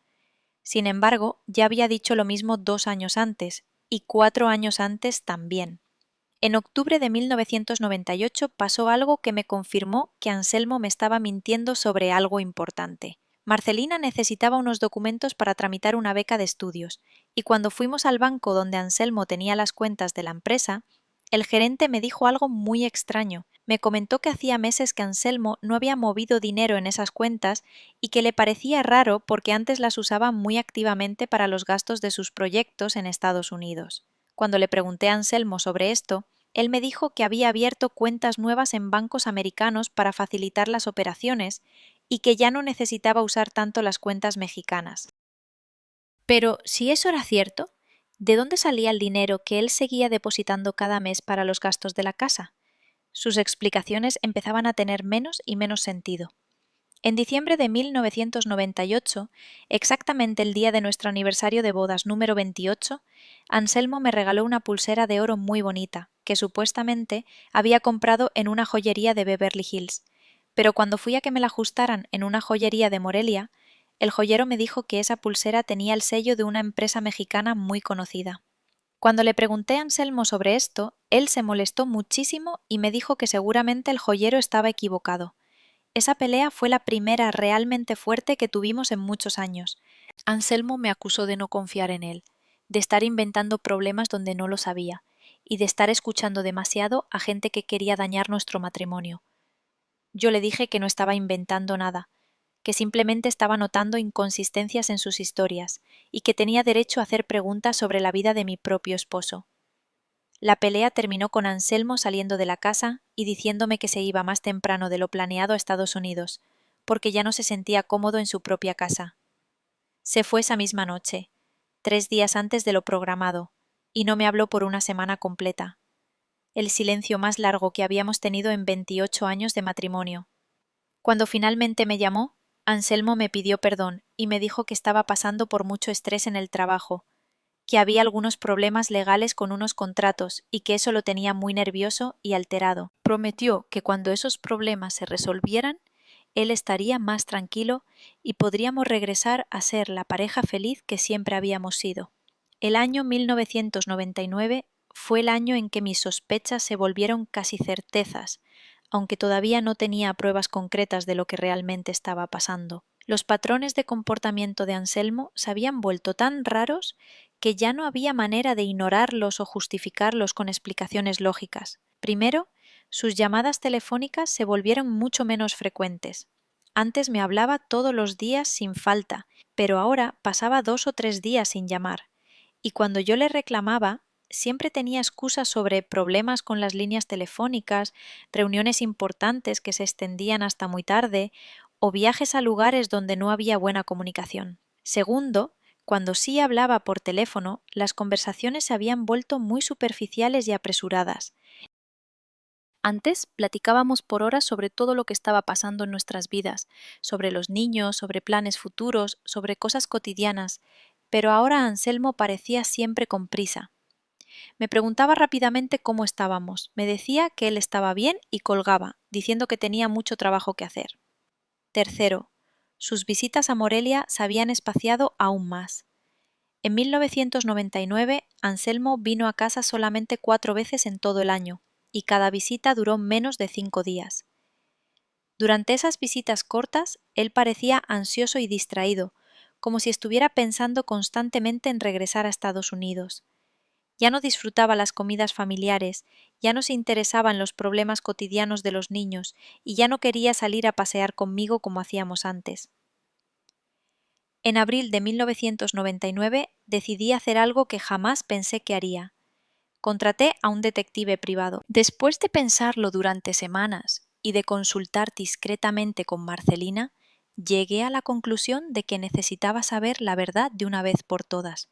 Sin embargo, ya había dicho lo mismo 2 años antes, y 4 años antes también. En octubre de 1998 pasó algo que me confirmó que Anselmo me estaba mintiendo sobre algo importante. Marcelina necesitaba unos documentos para tramitar una beca de estudios, y cuando fuimos al banco donde Anselmo tenía las cuentas de la empresa, el gerente me dijo algo muy extraño. Me comentó que hacía meses que Anselmo no había movido dinero en esas cuentas y que le parecía raro porque antes las usaba muy activamente para los gastos de sus proyectos en Estados Unidos. Cuando le pregunté a Anselmo sobre esto, él me dijo que había abierto cuentas nuevas en bancos americanos para facilitar las operaciones y que ya no necesitaba usar tanto las cuentas mexicanas. Pero, si eso era cierto, ¿de dónde salía el dinero que él seguía depositando cada mes para los gastos de la casa? Sus explicaciones empezaban a tener menos y menos sentido. En diciembre de 1998, exactamente el día de nuestro aniversario de bodas número 28, Anselmo me regaló una pulsera de oro muy bonita, que supuestamente había comprado en una joyería de Beverly Hills, pero cuando fui a que me la ajustaran en una joyería de Morelia, el joyero me dijo que esa pulsera tenía el sello de una empresa mexicana muy conocida. Cuando le pregunté a Anselmo sobre esto, él se molestó muchísimo y me dijo que seguramente el joyero estaba equivocado. Esa pelea fue la primera realmente fuerte que tuvimos en muchos años. Anselmo me acusó de no confiar en él, de estar inventando problemas donde no los había, y de estar escuchando demasiado a gente que quería dañar nuestro matrimonio. Yo le dije que no estaba inventando nada, que simplemente estaba notando inconsistencias en sus historias, y que tenía derecho a hacer preguntas sobre la vida de mi propio esposo. La pelea terminó con Anselmo saliendo de la casa y diciéndome que se iba más temprano de lo planeado a Estados Unidos, porque ya no se sentía cómodo en su propia casa. Se fue esa misma noche, 3 días antes de lo programado, y no me habló por una semana completa. El silencio más largo que habíamos tenido en 28 años de matrimonio. Cuando finalmente me llamó, Anselmo me pidió perdón y me dijo que estaba pasando por mucho estrés en el trabajo, que había algunos problemas legales con unos contratos y que eso lo tenía muy nervioso y alterado. Prometió que cuando esos problemas se resolvieran, él estaría más tranquilo y podríamos regresar a ser la pareja feliz que siempre habíamos sido. El año 1999 fue el año en que mis sospechas se volvieron casi certezas, aunque todavía no tenía pruebas concretas de lo que realmente estaba pasando. Los patrones de comportamiento de Anselmo se habían vuelto tan raros que ya no había manera de ignorarlos o justificarlos con explicaciones lógicas. Primero, sus llamadas telefónicas se volvieron mucho menos frecuentes. Antes me hablaba todos los días sin falta, pero ahora pasaba 2 o 3 días sin llamar. Y cuando yo le reclamaba, siempre tenía excusas sobre problemas con las líneas telefónicas, reuniones importantes que se extendían hasta muy tarde, o viajes a lugares donde no había buena comunicación. Segundo, cuando sí hablaba por teléfono, las conversaciones se habían vuelto muy superficiales y apresuradas. Antes platicábamos por horas sobre todo lo que estaba pasando en nuestras vidas, sobre los niños, sobre planes futuros, sobre cosas cotidianas, pero ahora Anselmo parecía siempre con prisa. Me preguntaba rápidamente cómo estábamos, me decía que él estaba bien y colgaba, diciendo que tenía mucho trabajo que hacer. Tercero, sus visitas a Morelia se habían espaciado aún más. En 1999, Anselmo vino a casa solamente 4 veces en todo el año, y cada visita duró menos de 5 días. Durante esas visitas cortas, él parecía ansioso y distraído, como si estuviera pensando constantemente en regresar a Estados Unidos. Ya no disfrutaba las comidas familiares, ya no se interesaba en los problemas cotidianos de los niños y ya no quería salir a pasear conmigo como hacíamos antes. En abril de 1999 decidí hacer algo que jamás pensé que haría. Contraté a un detective privado. Después de pensarlo durante semanas y de consultar discretamente con Marcelina, llegué a la conclusión de que necesitaba saber la verdad de una vez por todas,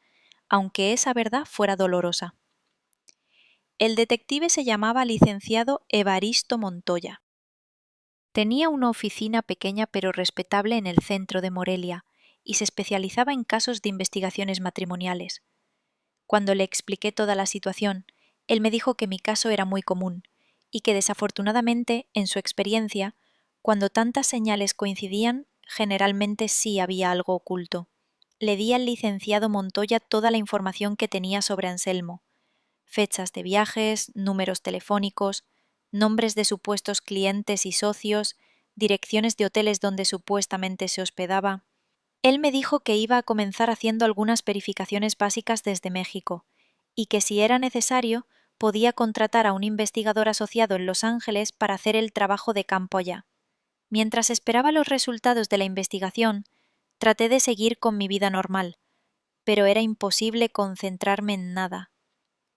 aunque esa verdad fuera dolorosa. El detective se llamaba licenciado Evaristo Montoya. Tenía una oficina pequeña pero respetable en el centro de Morelia y se especializaba en casos de investigaciones matrimoniales. Cuando le expliqué toda la situación, él me dijo que mi caso era muy común y que desafortunadamente, en su experiencia, cuando tantas señales coincidían, generalmente sí había algo oculto. Le di al licenciado Montoya toda la información que tenía sobre Anselmo: fechas de viajes, números telefónicos, nombres de supuestos clientes y socios, direcciones de hoteles donde supuestamente se hospedaba. Él me dijo que iba a comenzar haciendo algunas verificaciones básicas desde México, y que si era necesario, podía contratar a un investigador asociado en Los Ángeles para hacer el trabajo de campo allá. Mientras esperaba los resultados de la investigación, traté de seguir con mi vida normal, pero era imposible concentrarme en nada.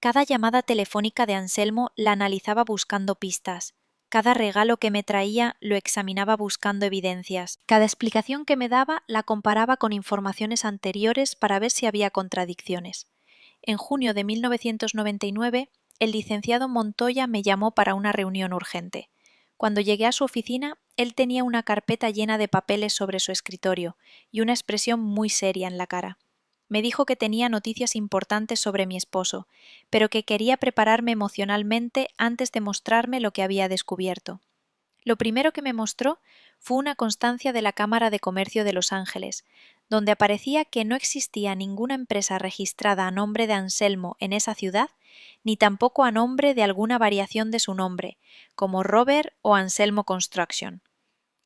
Cada llamada telefónica de Anselmo la analizaba buscando pistas. Cada regalo que me traía lo examinaba buscando evidencias. Cada explicación que me daba la comparaba con informaciones anteriores para ver si había contradicciones. En junio de 1999, el licenciado Montoya me llamó para una reunión urgente. Cuando llegué a su oficina, él tenía una carpeta llena de papeles sobre su escritorio y una expresión muy seria en la cara. Me dijo que tenía noticias importantes sobre mi esposo, pero que quería prepararme emocionalmente antes de mostrarme lo que había descubierto. Lo primero que me mostró fue una constancia de la Cámara de Comercio de Los Ángeles, donde aparecía que no existía ninguna empresa registrada a nombre de Anselmo en esa ciudad, ni tampoco a nombre de alguna variación de su nombre, como Robert o Anselmo Construction.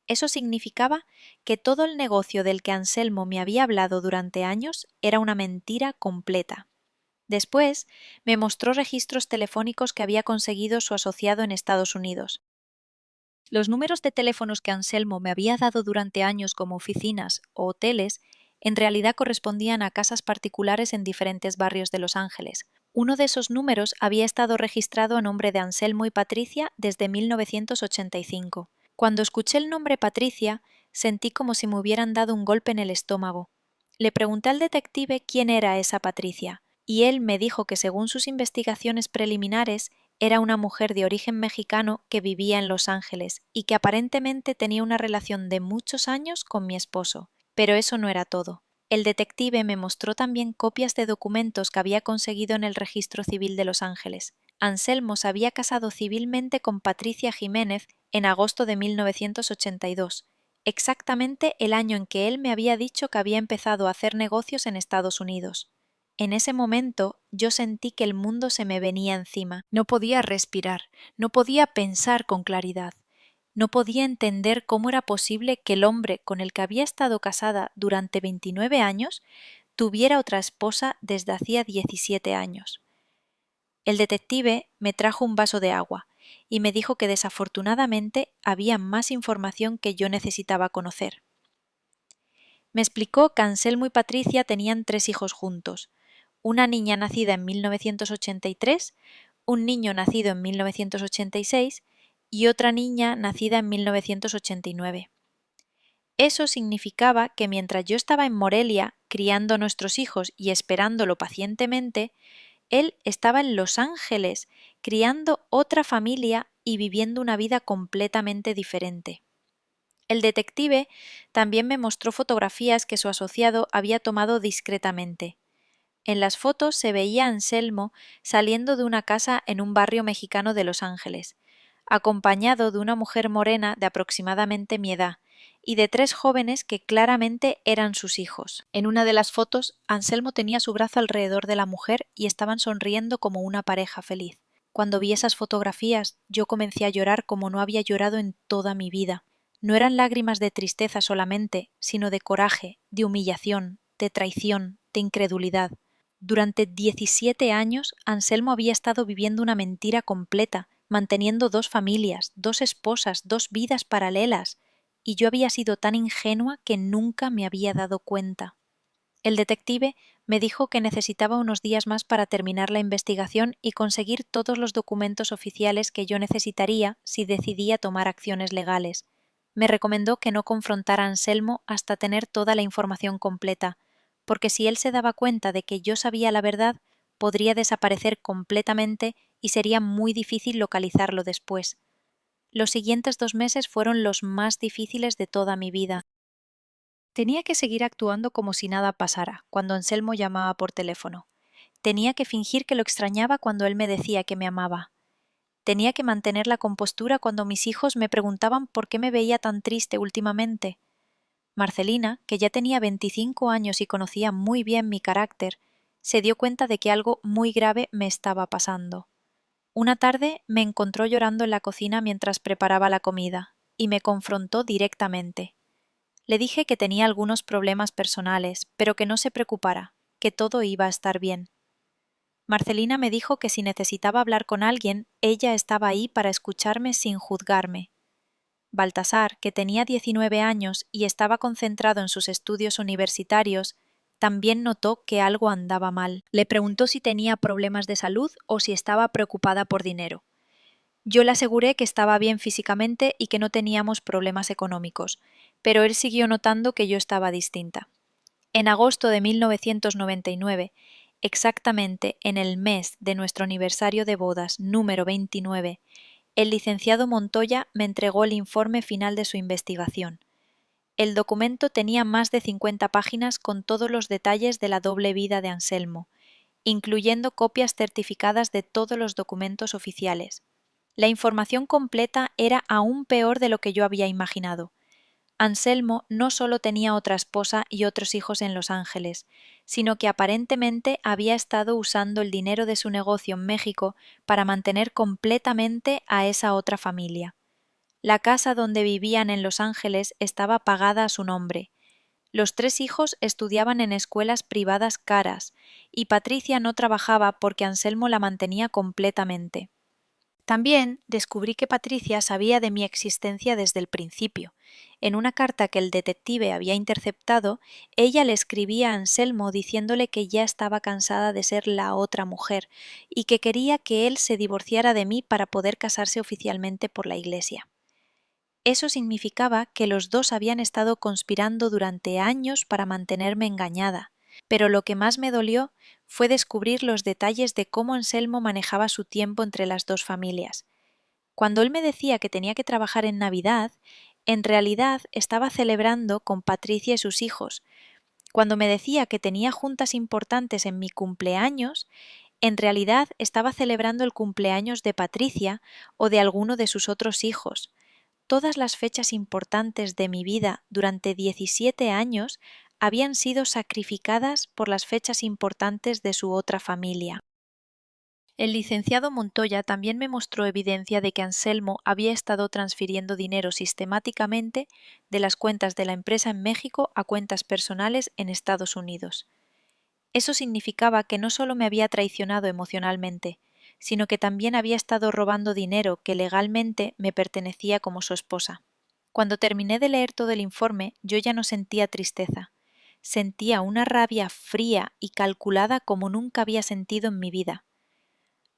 Eso significaba que todo el negocio del que Anselmo me había hablado durante años era una mentira completa. Después me mostró registros telefónicos que había conseguido su asociado en Estados Unidos. Los números de teléfonos que Anselmo me había dado durante años como oficinas o hoteles en realidad correspondían a casas particulares en diferentes barrios de Los Ángeles. Uno de esos números había estado registrado a nombre de Anselmo y Patricia desde 1985. Cuando escuché el nombre Patricia, sentí como si me hubieran dado un golpe en el estómago. Le pregunté al detective quién era esa Patricia, y él me dijo que según sus investigaciones preliminares era una mujer de origen mexicano que vivía en Los Ángeles y que aparentemente tenía una relación de muchos años con mi esposo. Pero eso no era todo. El detective me mostró también copias de documentos que había conseguido en el Registro Civil de Los Ángeles. Anselmo se había casado civilmente con Patricia Jiménez en agosto de 1982, exactamente el año en que él me había dicho que había empezado a hacer negocios en Estados Unidos. En ese momento yo sentí que el mundo se me venía encima. No podía respirar, no podía pensar con claridad. No podía entender cómo era posible que el hombre con el que había estado casada durante 29 años tuviera otra esposa desde hacía 17 años. El detective me trajo un vaso de agua y me dijo que desafortunadamente había más información que yo necesitaba conocer. Me explicó que Anselmo y Patricia tenían 3 hijos juntos, una niña nacida en 1983, un niño nacido en 1986 y otra niña nacida en 1989. Eso significaba que mientras yo estaba en Morelia criando a nuestros hijos y esperándolo pacientemente, él estaba en Los Ángeles criando otra familia y viviendo una vida completamente diferente. El detective también me mostró fotografías que su asociado había tomado discretamente. En las fotos se veía a Anselmo saliendo de una casa en un barrio mexicano de Los Ángeles, acompañado de una mujer morena de aproximadamente mi edad y de 3 jóvenes que claramente eran sus hijos. En una de las fotos, Anselmo tenía su brazo alrededor de la mujer y estaban sonriendo como una pareja feliz. Cuando vi esas fotografías, yo comencé a llorar como no había llorado en toda mi vida. No eran lágrimas de tristeza solamente, sino de coraje, de humillación, de traición, de incredulidad. Durante 17 años, Anselmo había estado viviendo una mentira completa, manteniendo 2 familias, 2 esposas, 2 vidas paralelas, y yo había sido tan ingenua que nunca me había dado cuenta. El detective me dijo que necesitaba unos días más para terminar la investigación y conseguir todos los documentos oficiales que yo necesitaría si decidía tomar acciones legales. Me recomendó que no confrontara a Anselmo hasta tener toda la información completa, porque si él se daba cuenta de que yo sabía la verdad, podría desaparecer completamente y sería muy difícil localizarlo después. Los siguientes 2 meses fueron los más difíciles de toda mi vida. Tenía que seguir actuando como si nada pasara cuando Anselmo llamaba por teléfono. Tenía que fingir que lo extrañaba cuando él me decía que me amaba. Tenía que mantener la compostura cuando mis hijos me preguntaban por qué me veía tan triste últimamente. Marcelina, que ya tenía 25 años y conocía muy bien mi carácter, se dio cuenta de que algo muy grave me estaba pasando. Una tarde me encontró llorando en la cocina mientras preparaba la comida, y me confrontó directamente. Le dije que tenía algunos problemas personales, pero que no se preocupara, que todo iba a estar bien. Marcelina me dijo que si necesitaba hablar con alguien, ella estaba ahí para escucharme sin juzgarme. Baltasar, que tenía 19 años y estaba concentrado en sus estudios universitarios, también notó que algo andaba mal. Le preguntó si tenía problemas de salud o si estaba preocupada por dinero. Yo le aseguré que estaba bien físicamente y que no teníamos problemas económicos, pero él siguió notando que yo estaba distinta. En agosto de 1999, exactamente en el mes de nuestro aniversario de bodas número 29, el licenciado Montoya me entregó el informe final de su investigación. El documento tenía más de 50 páginas con todos los detalles de la doble vida de Anselmo, incluyendo copias certificadas de todos los documentos oficiales. La información completa era aún peor de lo que yo había imaginado. Anselmo no solo tenía otra esposa y otros hijos en Los Ángeles, sino que aparentemente había estado usando el dinero de su negocio en México para mantener completamente a esa otra familia. La casa donde vivían en Los Ángeles estaba pagada a su nombre. Los 3 hijos estudiaban en escuelas privadas caras, y Patricia no trabajaba porque Anselmo la mantenía completamente. También descubrí que Patricia sabía de mi existencia desde el principio. En una carta que el detective había interceptado, ella le escribía a Anselmo diciéndole que ya estaba cansada de ser la otra mujer y que quería que él se divorciara de mí para poder casarse oficialmente por la Iglesia. Eso significaba que los dos habían estado conspirando durante años para mantenerme engañada, pero lo que más me dolió fue descubrir los detalles de cómo Anselmo manejaba su tiempo entre las 2 familias. Cuando él me decía que tenía que trabajar en Navidad, en realidad estaba celebrando con Patricia y sus hijos. Cuando me decía que tenía juntas importantes en mi cumpleaños, en realidad estaba celebrando el cumpleaños de Patricia o de alguno de sus otros hijos. Todas las fechas importantes de mi vida durante 17 años habían sido sacrificadas por las fechas importantes de su otra familia. El licenciado Montoya también me mostró evidencia de que Anselmo había estado transfiriendo dinero sistemáticamente de las cuentas de la empresa en México a cuentas personales en Estados Unidos. Eso significaba que no solo me había traicionado emocionalmente, sino que también había estado robando dinero que legalmente me pertenecía como su esposa. Cuando terminé de leer todo el informe, yo ya no sentía tristeza. Sentía una rabia fría y calculada como nunca había sentido en mi vida.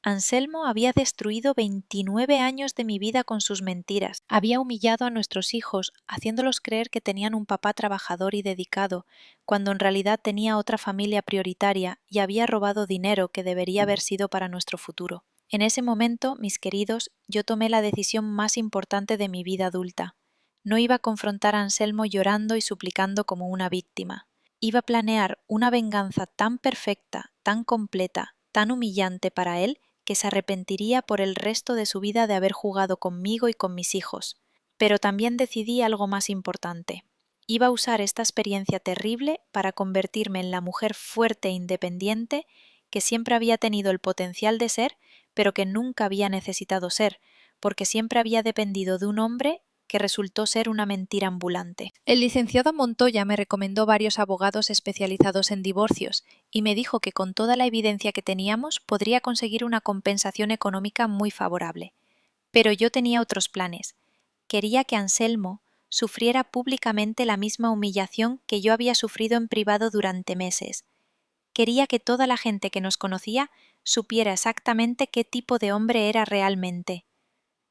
Anselmo había destruido 29 años de mi vida con sus mentiras. Había humillado a nuestros hijos, haciéndolos creer que tenían un papá trabajador y dedicado, cuando en realidad tenía otra familia prioritaria y había robado dinero que debería haber sido para nuestro futuro. En ese momento, mis queridos, yo tomé la decisión más importante de mi vida adulta. No iba a confrontar a Anselmo llorando y suplicando como una víctima. Iba a planear una venganza tan perfecta, tan completa, tan humillante para él, que se arrepentiría por el resto de su vida de haber jugado conmigo y con mis hijos. Pero también decidí algo más importante. Iba a usar esta experiencia terrible para convertirme en la mujer fuerte e independiente que siempre había tenido el potencial de ser, pero que nunca había necesitado ser, porque siempre había dependido de un hombre que resultó ser una mentira ambulante. El licenciado Montoya me recomendó varios abogados especializados en divorcios y me dijo que con toda la evidencia que teníamos podría conseguir una compensación económica muy favorable. Pero yo tenía otros planes. Quería que Anselmo sufriera públicamente la misma humillación que yo había sufrido en privado durante meses. Quería que toda la gente que nos conocía supiera exactamente qué tipo de hombre era realmente.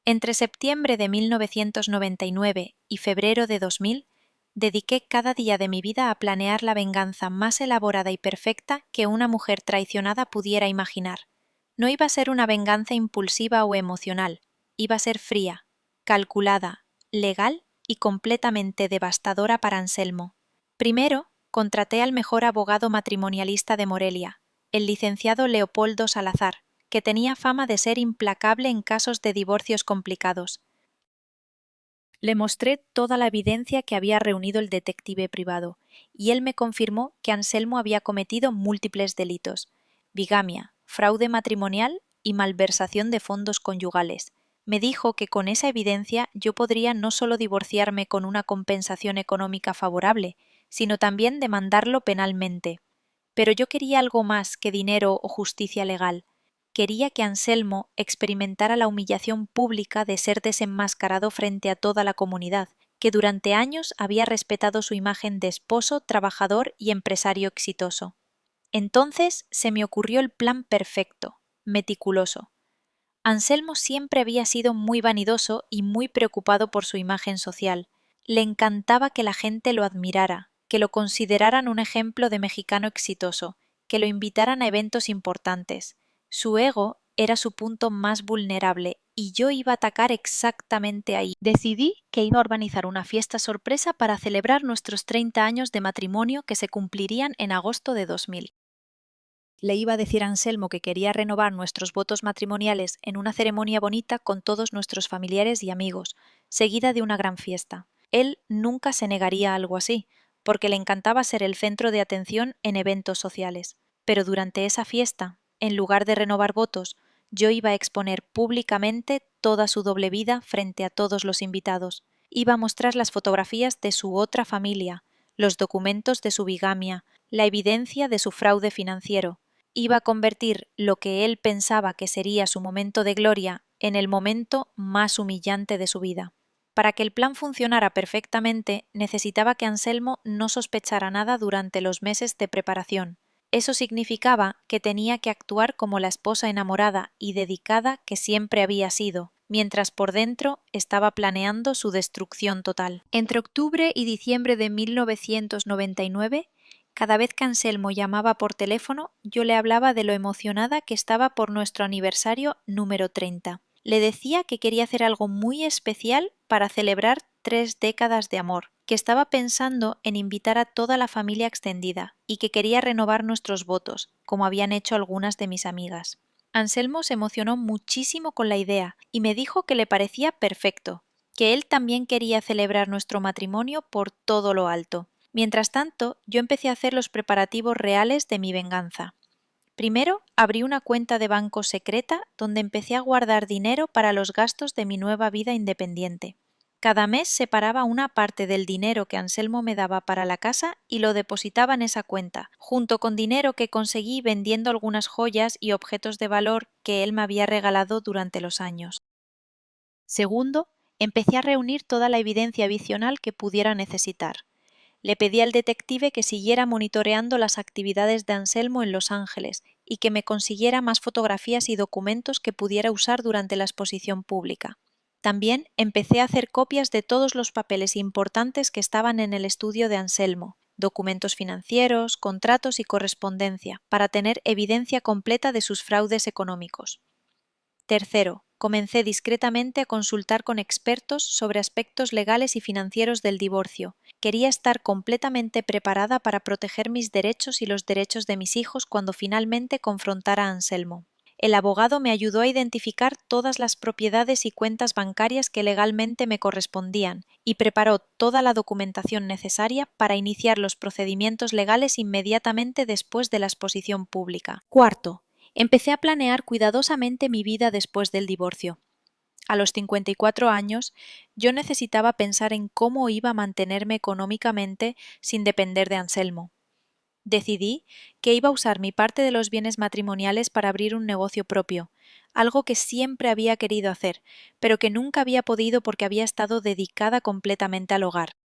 Entre septiembre de 1999 y febrero de 2000, dediqué cada día de mi vida a planear la venganza más elaborada y perfecta que una mujer traicionada pudiera imaginar. No iba a ser una venganza impulsiva o emocional, iba a ser fría, calculada, legal y completamente devastadora para Anselmo. Primero, contraté al mejor abogado matrimonialista de Morelia, el licenciado Leopoldo Salazar, que tenía fama de ser implacable en casos de divorcios complicados. Le mostré toda la evidencia que había reunido el detective privado, y él me confirmó que Anselmo había cometido múltiples delitos: bigamia, fraude matrimonial y malversación de fondos conyugales. Me dijo que con esa evidencia yo podría no solo divorciarme con una compensación económica favorable, sino también demandarlo penalmente. Pero yo quería algo más que dinero o justicia legal. Quería que Anselmo experimentara la humillación pública de ser desenmascarado frente a toda la comunidad, que durante años había respetado su imagen de esposo, trabajador y empresario exitoso. Entonces se me ocurrió el plan perfecto, meticuloso. Anselmo siempre había sido muy vanidoso y muy preocupado por su imagen social. Le encantaba que la gente lo admirara, que lo consideraran un ejemplo de mexicano exitoso, que lo invitaran a eventos importantes. Su ego era su punto más vulnerable y yo iba a atacar exactamente ahí. Decidí que iba a organizar una fiesta sorpresa para celebrar nuestros 30 años de matrimonio que se cumplirían en agosto de 2000. Le iba a decir a Anselmo que quería renovar nuestros votos matrimoniales en una ceremonia bonita con todos nuestros familiares y amigos, seguida de una gran fiesta. Él nunca se negaría a algo así, porque le encantaba ser el centro de atención en eventos sociales. Pero durante esa fiesta, en lugar de renovar votos, yo iba a exponer públicamente toda su doble vida frente a todos los invitados. Iba a mostrar las fotografías de su otra familia, los documentos de su bigamia, la evidencia de su fraude financiero. Iba a convertir lo que él pensaba que sería su momento de gloria en el momento más humillante de su vida. Para que el plan funcionara perfectamente, necesitaba que Anselmo no sospechara nada durante los meses de preparación. Eso significaba que tenía que actuar como la esposa enamorada y dedicada que siempre había sido, mientras por dentro estaba planeando su destrucción total. Entre octubre y diciembre de 1999, cada vez que Anselmo llamaba por teléfono, yo le hablaba de lo emocionada que estaba por nuestro aniversario número 30. Le decía que quería hacer algo muy especial para celebrar 3 décadas de amor, que estaba pensando en invitar a toda la familia extendida y que quería renovar nuestros votos, como habían hecho algunas de mis amigas. Anselmo se emocionó muchísimo con la idea y me dijo que le parecía perfecto, que él también quería celebrar nuestro matrimonio por todo lo alto. Mientras tanto, yo empecé a hacer los preparativos reales de mi venganza. Primero, abrí una cuenta de banco secreta donde empecé a guardar dinero para los gastos de mi nueva vida independiente. Cada mes separaba una parte del dinero que Anselmo me daba para la casa y lo depositaba en esa cuenta, junto con dinero que conseguí vendiendo algunas joyas y objetos de valor que él me había regalado durante los años. Segundo, empecé a reunir toda la evidencia adicional que pudiera necesitar. Le pedí al detective que siguiera monitoreando las actividades de Anselmo en Los Ángeles y que me consiguiera más fotografías y documentos que pudiera usar durante la exposición pública. También empecé a hacer copias de todos los papeles importantes que estaban en el estudio de Anselmo, documentos financieros, contratos y correspondencia, para tener evidencia completa de sus fraudes económicos. Tercero, comencé discretamente a consultar con expertos sobre aspectos legales y financieros del divorcio. Quería estar completamente preparada para proteger mis derechos y los derechos de mis hijos cuando finalmente confrontara a Anselmo. El abogado me ayudó a identificar todas las propiedades y cuentas bancarias que legalmente me correspondían y preparó toda la documentación necesaria para iniciar los procedimientos legales inmediatamente después de la exposición pública. Cuarto, empecé a planear cuidadosamente mi vida después del divorcio. A los 54 años, yo necesitaba pensar en cómo iba a mantenerme económicamente sin depender de Anselmo. Decidí que iba a usar mi parte de los bienes matrimoniales para abrir un negocio propio, algo que siempre había querido hacer, pero que nunca había podido porque había estado dedicada completamente al hogar.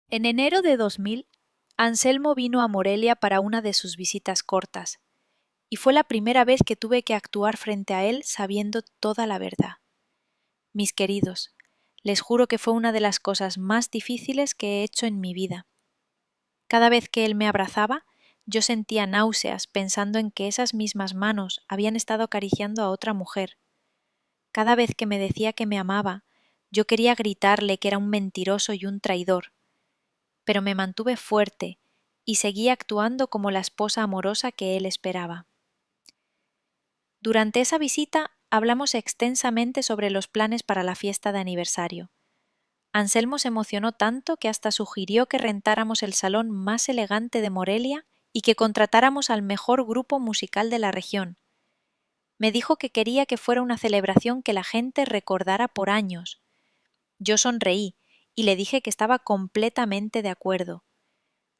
En enero de 2000, Anselmo vino a Morelia para una de sus visitas cortas, y fue la primera vez que tuve que actuar frente a él sabiendo toda la verdad. Mis queridos, les juro que fue una de las cosas más difíciles que he hecho en mi vida. Cada vez que él me abrazaba, yo sentía náuseas pensando en que esas mismas manos habían estado acariciando a otra mujer. Cada vez que me decía que me amaba, yo quería gritarle que era un mentiroso y un traidor. Pero me mantuve fuerte y seguí actuando como la esposa amorosa que él esperaba. Durante esa visita hablamos extensamente sobre los planes para la fiesta de aniversario. Anselmo se emocionó tanto que hasta sugirió que rentáramos el salón más elegante de Morelia y que contratáramos al mejor grupo musical de la región. Me dijo que quería que fuera una celebración que la gente recordara por años. Yo sonreí y le dije que estaba completamente de acuerdo.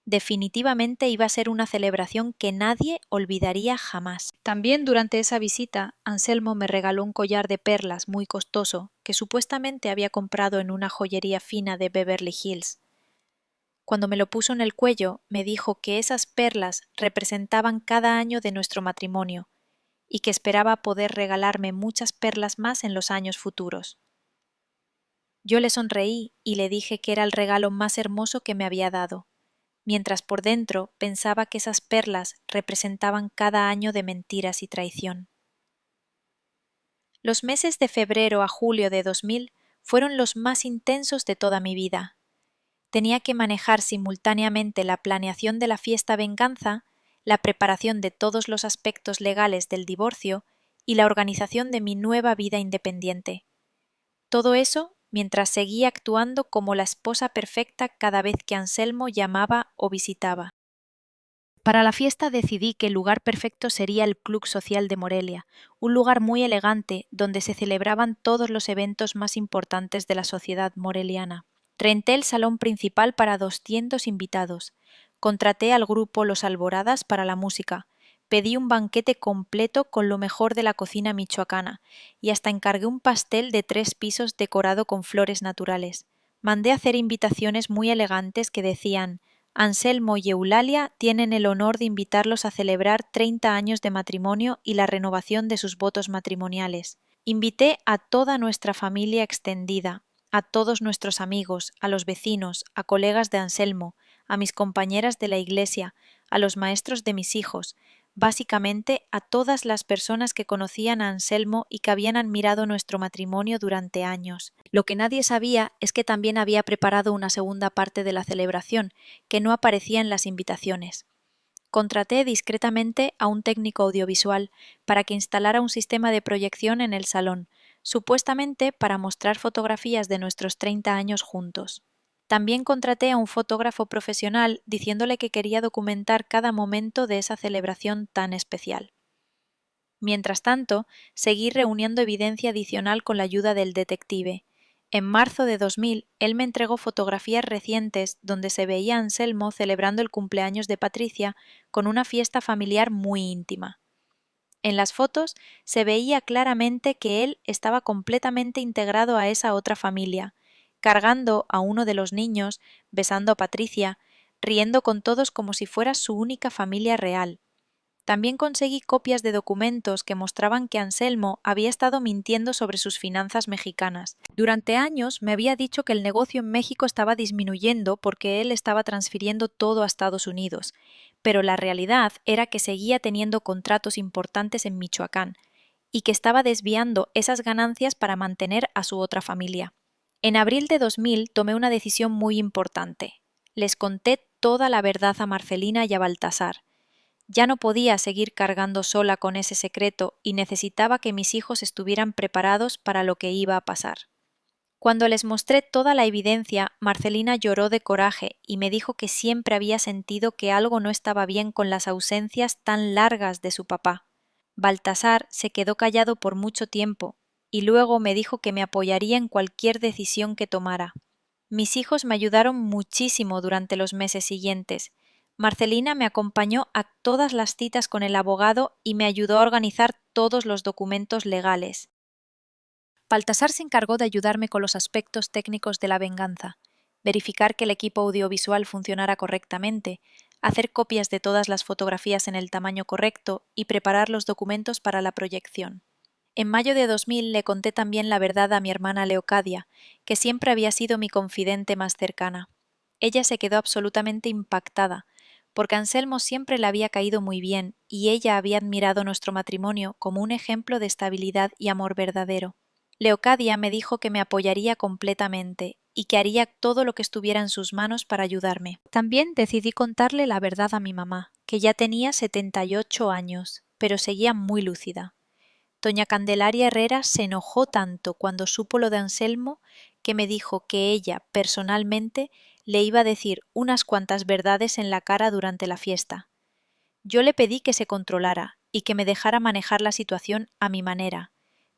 Definitivamente iba a ser una celebración que nadie olvidaría jamás. También durante esa visita, Anselmo me regaló un collar de perlas muy costoso que supuestamente había comprado en una joyería fina de Beverly Hills. Cuando me lo puso en el cuello, me dijo que esas perlas representaban cada año de nuestro matrimonio y que esperaba poder regalarme muchas perlas más en los años futuros. Yo le sonreí y le dije que era el regalo más hermoso que me había dado, mientras por dentro pensaba que esas perlas representaban cada año de mentiras y traición. Los meses de febrero a julio de 2000 fueron los más intensos de toda mi vida. Tenía que manejar simultáneamente la planeación de la fiesta venganza, la preparación de todos los aspectos legales del divorcio y la organización de mi nueva vida independiente. Todo eso mientras seguía actuando como la esposa perfecta cada vez que Anselmo llamaba o visitaba. Para la fiesta decidí que el lugar perfecto sería el Club Social de Morelia, un lugar muy elegante donde se celebraban todos los eventos más importantes de la sociedad moreliana. Renté el salón principal para 200 invitados. Contraté al grupo Los Alboradas para la música. Pedí un banquete completo con lo mejor de la cocina michoacana y hasta encargué un pastel de 3 pisos decorado con flores naturales. Mandé hacer invitaciones muy elegantes que decían: Anselmo y Eulalia tienen el honor de invitarlos a celebrar 30 años de matrimonio y la renovación de sus votos matrimoniales. Invité a toda nuestra familia extendida, a todos nuestros amigos, a los vecinos, a colegas de Anselmo, a mis compañeras de la iglesia, a los maestros de mis hijos, básicamente a todas las personas que conocían a Anselmo y que habían admirado nuestro matrimonio durante años. Lo que nadie sabía es que también había preparado una segunda parte de la celebración, que no aparecía en las invitaciones. Contraté discretamente a un técnico audiovisual para que instalara un sistema de proyección en el salón, supuestamente para mostrar fotografías de nuestros 30 años juntos. También contraté a un fotógrafo profesional diciéndole que quería documentar cada momento de esa celebración tan especial. Mientras tanto, seguí reuniendo evidencia adicional con la ayuda del detective. En marzo de 2000, él me entregó fotografías recientes donde se veía a Anselmo celebrando el cumpleaños de Patricia con una fiesta familiar muy íntima. En las fotos se veía claramente que él estaba completamente integrado a esa otra familia, cargando a uno de los niños, besando a Patricia, riendo con todos como si fuera su única familia real. También conseguí copias de documentos que mostraban que Anselmo había estado mintiendo sobre sus finanzas mexicanas. Durante años me había dicho que el negocio en México estaba disminuyendo porque él estaba transfiriendo todo a Estados Unidos, pero la realidad era que seguía teniendo contratos importantes en Michoacán y que estaba desviando esas ganancias para mantener a su otra familia. En abril de 2000 tomé una decisión muy importante. Les conté toda la verdad a Marcelina y a Baltasar. Ya no podía seguir cargando sola con ese secreto y necesitaba que mis hijos estuvieran preparados para lo que iba a pasar. Cuando les mostré toda la evidencia, Marcelina lloró de coraje y me dijo que siempre había sentido que algo no estaba bien con las ausencias tan largas de su papá. Baltasar se quedó callado por mucho tiempo y luego me dijo que me apoyaría en cualquier decisión que tomara. Mis hijos me ayudaron muchísimo durante los meses siguientes. Marcelina me acompañó a todas las citas con el abogado y me ayudó a organizar todos los documentos legales. Baltasar se encargó de ayudarme con los aspectos técnicos de la venganza, verificar que el equipo audiovisual funcionara correctamente, hacer copias de todas las fotografías en el tamaño correcto y preparar los documentos para la proyección. En mayo de 2000 le conté también la verdad a mi hermana Leocadia, que siempre había sido mi confidente más cercana. Ella se quedó absolutamente impactada, porque Anselmo siempre le había caído muy bien y ella había admirado nuestro matrimonio como un ejemplo de estabilidad y amor verdadero. Leocadia me dijo que me apoyaría completamente y que haría todo lo que estuviera en sus manos para ayudarme. También decidí contarle la verdad a mi mamá, que ya tenía 78 años, pero seguía muy lúcida. Doña Candelaria Herrera se enojó tanto cuando supo lo de Anselmo que me dijo que ella, personalmente, le iba a decir unas cuantas verdades en la cara durante la fiesta. Yo le pedí que se controlara y que me dejara manejar la situación a mi manera,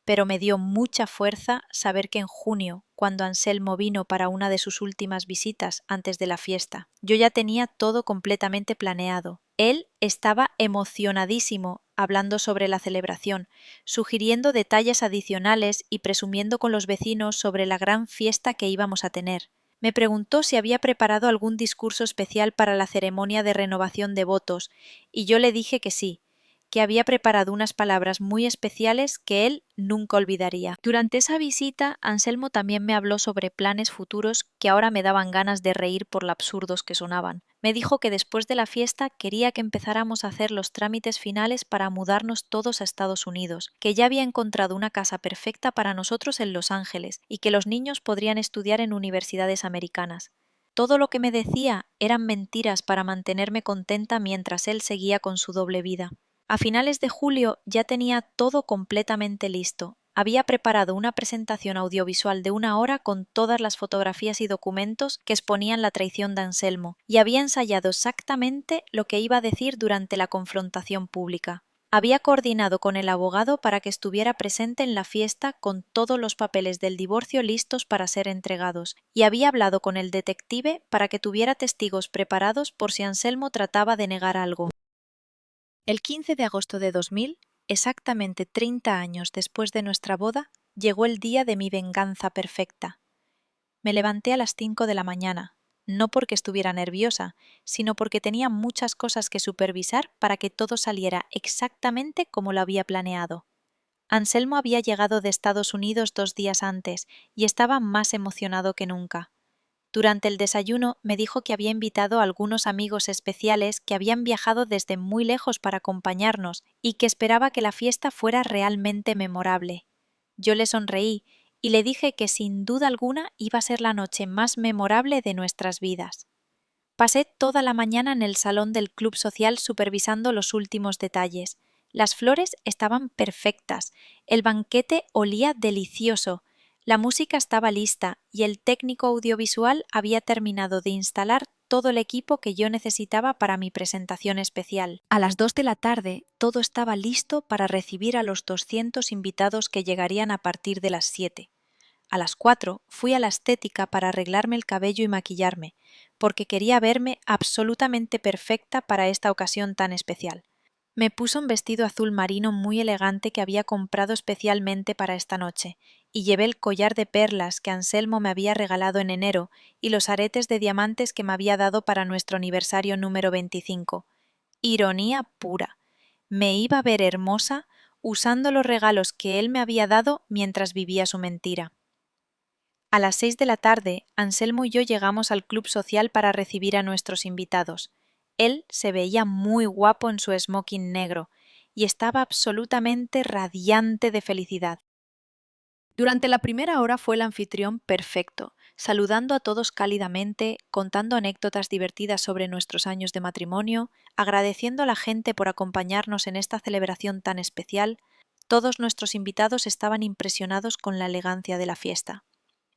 pero me dio mucha fuerza saber que en junio, cuando Anselmo vino para una de sus últimas visitas antes de la fiesta, yo ya tenía todo completamente planeado. Él estaba emocionadísimo hablando sobre la celebración, sugiriendo detalles adicionales y presumiendo con los vecinos sobre la gran fiesta que íbamos a tener. Me preguntó si había preparado algún discurso especial para la ceremonia de renovación de votos, y yo le dije que sí, que había preparado unas palabras muy especiales que él nunca olvidaría. Durante esa visita, Anselmo también me habló sobre planes futuros que ahora me daban ganas de reír por lo absurdos que sonaban. Me dijo que después de la fiesta quería que empezáramos a hacer los trámites finales para mudarnos todos a Estados Unidos, que ya había encontrado una casa perfecta para nosotros en Los Ángeles y que los niños podrían estudiar en universidades americanas. Todo lo que me decía eran mentiras para mantenerme contenta mientras él seguía con su doble vida. A finales de julio ya tenía todo completamente listo. Había preparado una presentación audiovisual de 1 hora con todas las fotografías y documentos que exponían la traición de Anselmo, y había ensayado exactamente lo que iba a decir durante la confrontación pública. Había coordinado con el abogado para que estuviera presente en la fiesta con todos los papeles del divorcio listos para ser entregados, y había hablado con el detective para que tuviera testigos preparados por si Anselmo trataba de negar algo. El 15 de agosto de 2000, exactamente 30 años después de nuestra boda, llegó el día de mi venganza perfecta. Me levanté a las 5 de la mañana, no porque estuviera nerviosa, sino porque tenía muchas cosas que supervisar para que todo saliera exactamente como lo había planeado. Anselmo había llegado de Estados Unidos 2 días antes y estaba más emocionado que nunca. Durante el desayuno me dijo que había invitado a algunos amigos especiales que habían viajado desde muy lejos para acompañarnos y que esperaba que la fiesta fuera realmente memorable. Yo le sonreí y le dije que sin duda alguna iba a ser la noche más memorable de nuestras vidas. Pasé toda la mañana en el salón del club social supervisando los últimos detalles. Las flores estaban perfectas, el banquete olía delicioso, La música estaba lista y el técnico audiovisual había terminado de instalar todo el equipo que yo necesitaba para mi presentación especial. A las 2 de la tarde todo estaba listo para recibir a los 200 invitados que llegarían a partir de las 7. A las 4 fui a la estética para arreglarme el cabello y maquillarme, porque quería verme absolutamente perfecta para esta ocasión tan especial. Me puso un vestido azul marino muy elegante que había comprado especialmente para esta noche, y llevé el collar de perlas que Anselmo me había regalado en enero y los aretes de diamantes que me había dado para nuestro aniversario número 25. Ironía pura. Me iba a ver hermosa usando los regalos que él me había dado mientras vivía su mentira. A las 6 de la tarde, Anselmo y yo llegamos al club social para recibir a nuestros invitados. Él se veía muy guapo en su smoking negro y estaba absolutamente radiante de felicidad. Durante la primera hora fue el anfitrión perfecto, saludando a todos cálidamente, contando anécdotas divertidas sobre nuestros años de matrimonio, agradeciendo a la gente por acompañarnos en esta celebración tan especial. Todos nuestros invitados estaban impresionados con la elegancia de la fiesta.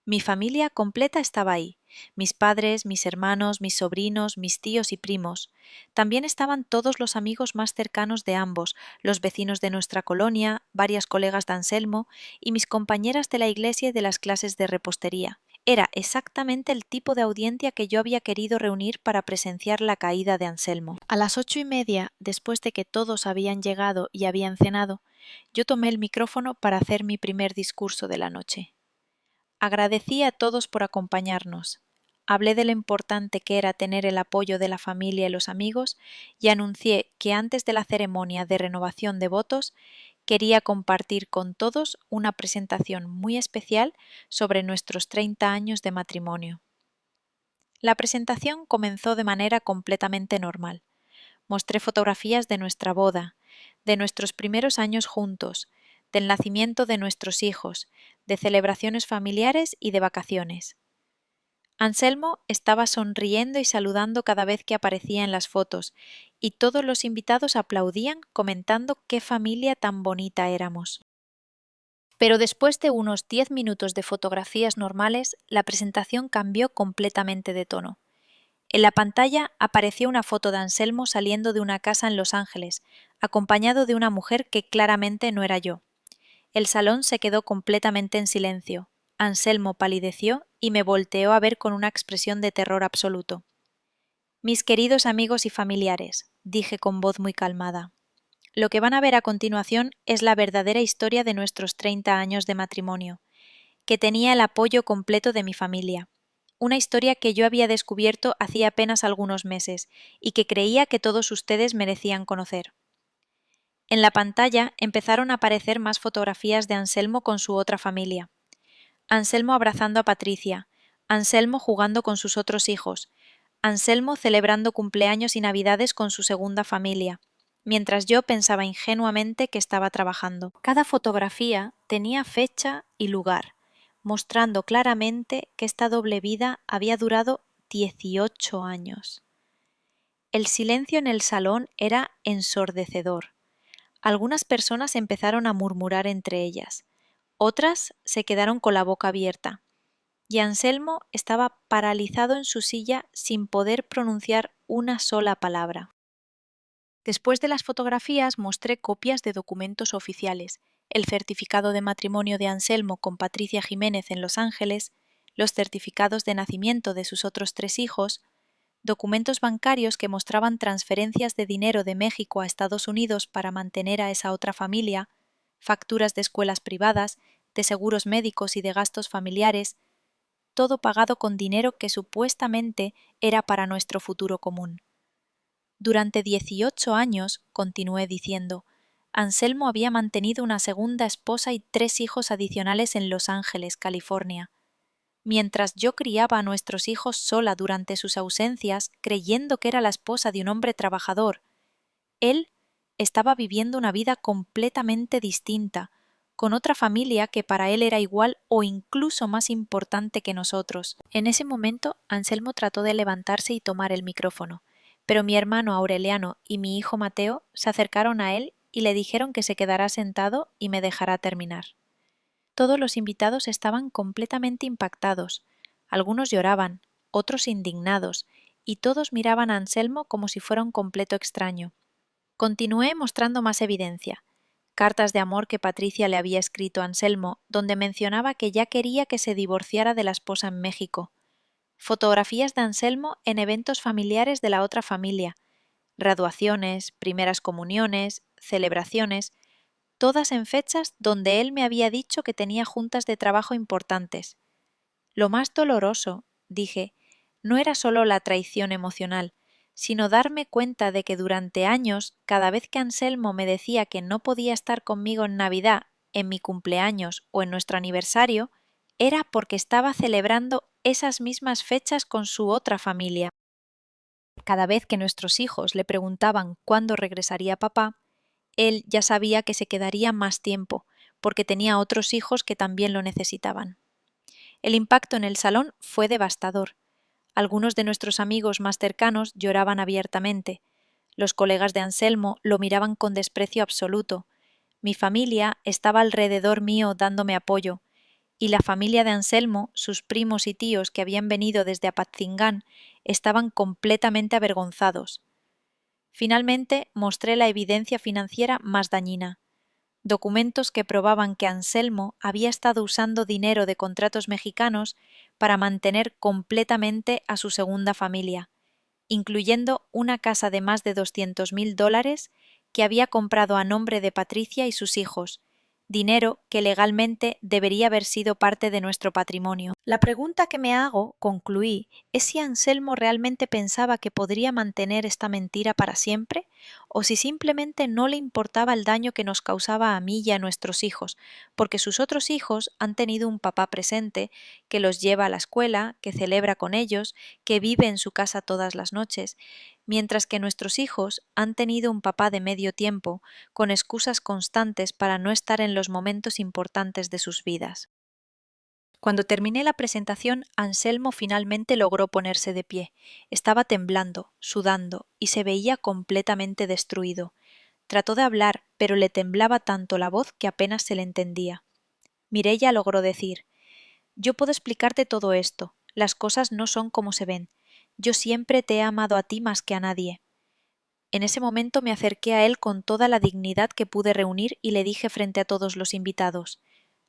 Mi familia completa estaba ahí, mis padres, mis hermanos, mis sobrinos, mis tíos y primos. También estaban todos los amigos más cercanos de ambos, los vecinos de nuestra colonia, varias colegas de Anselmo y mis compañeras de la iglesia y de las clases de repostería. Era exactamente el tipo de audiencia que yo había querido reunir para presenciar la caída de Anselmo. A las 8:30, después de que todos habían llegado y habían cenado, yo tomé el micrófono para hacer mi primer discurso de la noche. Agradecí a todos por acompañarnos. Hablé de lo importante que era tener el apoyo de la familia y los amigos y anuncié que antes de la ceremonia de renovación de votos quería compartir con todos una presentación muy especial sobre nuestros 30 años de matrimonio. La presentación comenzó de manera completamente normal. Mostré fotografías de nuestra boda, de nuestros primeros años juntos, del nacimiento de nuestros hijos, de celebraciones familiares y de vacaciones. Anselmo estaba sonriendo y saludando cada vez que aparecía en las fotos, y todos los invitados aplaudían comentando qué familia tan bonita éramos. Pero después de unos 10 minutos de fotografías normales, la presentación cambió completamente de tono. En la pantalla apareció una foto de Anselmo saliendo de una casa en Los Ángeles, acompañado de una mujer que claramente no era yo. El salón se quedó completamente en silencio. Anselmo palideció y me volteó a ver con una expresión de terror absoluto. Mis queridos amigos y familiares, dije con voz muy calmada, lo que van a ver a continuación es la verdadera historia de nuestros 30 años de matrimonio, que tenía el apoyo completo de mi familia. Una historia que yo había descubierto hacía apenas algunos meses y que creía que todos ustedes merecían conocer. En la pantalla empezaron a aparecer más fotografías de Anselmo con su otra familia. Anselmo abrazando a Patricia, Anselmo jugando con sus otros hijos, Anselmo celebrando cumpleaños y navidades con su segunda familia, mientras yo pensaba ingenuamente que estaba trabajando. Cada fotografía tenía fecha y lugar, mostrando claramente que esta doble vida había durado 18 años. El silencio en el salón era ensordecedor. Algunas personas empezaron a murmurar entre ellas, otras se quedaron con la boca abierta, y Anselmo estaba paralizado en su silla sin poder pronunciar una sola palabra. Después de las fotografías mostré copias de documentos oficiales, el certificado de matrimonio de Anselmo con Patricia Jiménez en Los Ángeles, los certificados de nacimiento de sus otros 3 hijos, documentos bancarios que mostraban transferencias de dinero de México a Estados Unidos para mantener a esa otra familia, facturas de escuelas privadas, de seguros médicos y de gastos familiares, todo pagado con dinero que supuestamente era para nuestro futuro común. Durante 18 años, continué diciendo, Anselmo había mantenido una segunda esposa y 3 hijos adicionales en Los Ángeles, California. Mientras yo criaba a nuestros hijos sola durante sus ausencias, creyendo que era la esposa de un hombre trabajador, él estaba viviendo una vida completamente distinta, con otra familia que para él era igual o incluso más importante que nosotros. En ese momento, Anselmo trató de levantarse y tomar el micrófono, pero mi hermano Aureliano y mi hijo Mateo se acercaron a él y le dijeron que se quedara sentado y me dejara terminar. Todos los invitados estaban completamente impactados. Algunos lloraban, otros indignados, y todos miraban a Anselmo como si fuera un completo extraño. Continué mostrando más evidencia. Cartas de amor que Patricia le había escrito a Anselmo, donde mencionaba que ya quería que se divorciara de la esposa en México. Fotografías de Anselmo en eventos familiares de la otra familia, graduaciones, primeras comuniones, celebraciones, todas en fechas donde él me había dicho que tenía juntas de trabajo importantes. Lo más doloroso, dije, no era solo la traición emocional, sino darme cuenta de que durante años, cada vez que Anselmo me decía que no podía estar conmigo en Navidad, en mi cumpleaños o en nuestro aniversario, era porque estaba celebrando esas mismas fechas con su otra familia. Cada vez que nuestros hijos le preguntaban cuándo regresaría papá, él ya sabía que se quedaría más tiempo, porque tenía otros hijos que también lo necesitaban. El impacto en el salón fue devastador. Algunos de nuestros amigos más cercanos lloraban abiertamente. Los colegas de Anselmo lo miraban con desprecio absoluto. Mi familia estaba alrededor mío dándome apoyo, y la familia de Anselmo, sus primos y tíos que habían venido desde Apatzingán, estaban completamente avergonzados. Finalmente mostré la evidencia financiera más dañina. Documentos que probaban que Anselmo había estado usando dinero de contratos mexicanos para mantener completamente a su segunda familia, incluyendo una casa de más de $200,000 que había comprado a nombre de Patricia y sus hijos, dinero que legalmente debería haber sido parte de nuestro patrimonio. La pregunta que me hago, concluí, es si Anselmo realmente pensaba que podría mantener esta mentira para siempre, o si simplemente no le importaba el daño que nos causaba a mí y a nuestros hijos, porque sus otros hijos han tenido un papá presente, que los lleva a la escuela, que celebra con ellos, que vive en su casa todas las noches, mientras que nuestros hijos han tenido un papá de medio tiempo, con excusas constantes para no estar en los momentos importantes de sus vidas. Cuando terminé la presentación, Anselmo finalmente logró ponerse de pie. Estaba temblando, sudando, y se veía completamente destruido. Trató de hablar, pero le temblaba tanto la voz que apenas se le entendía. Mireia logró decir: «Yo puedo explicarte todo esto. Las cosas no son como se ven. Yo siempre te he amado a ti más que a nadie». En ese momento me acerqué a él con toda la dignidad que pude reunir y le dije frente a todos los invitados: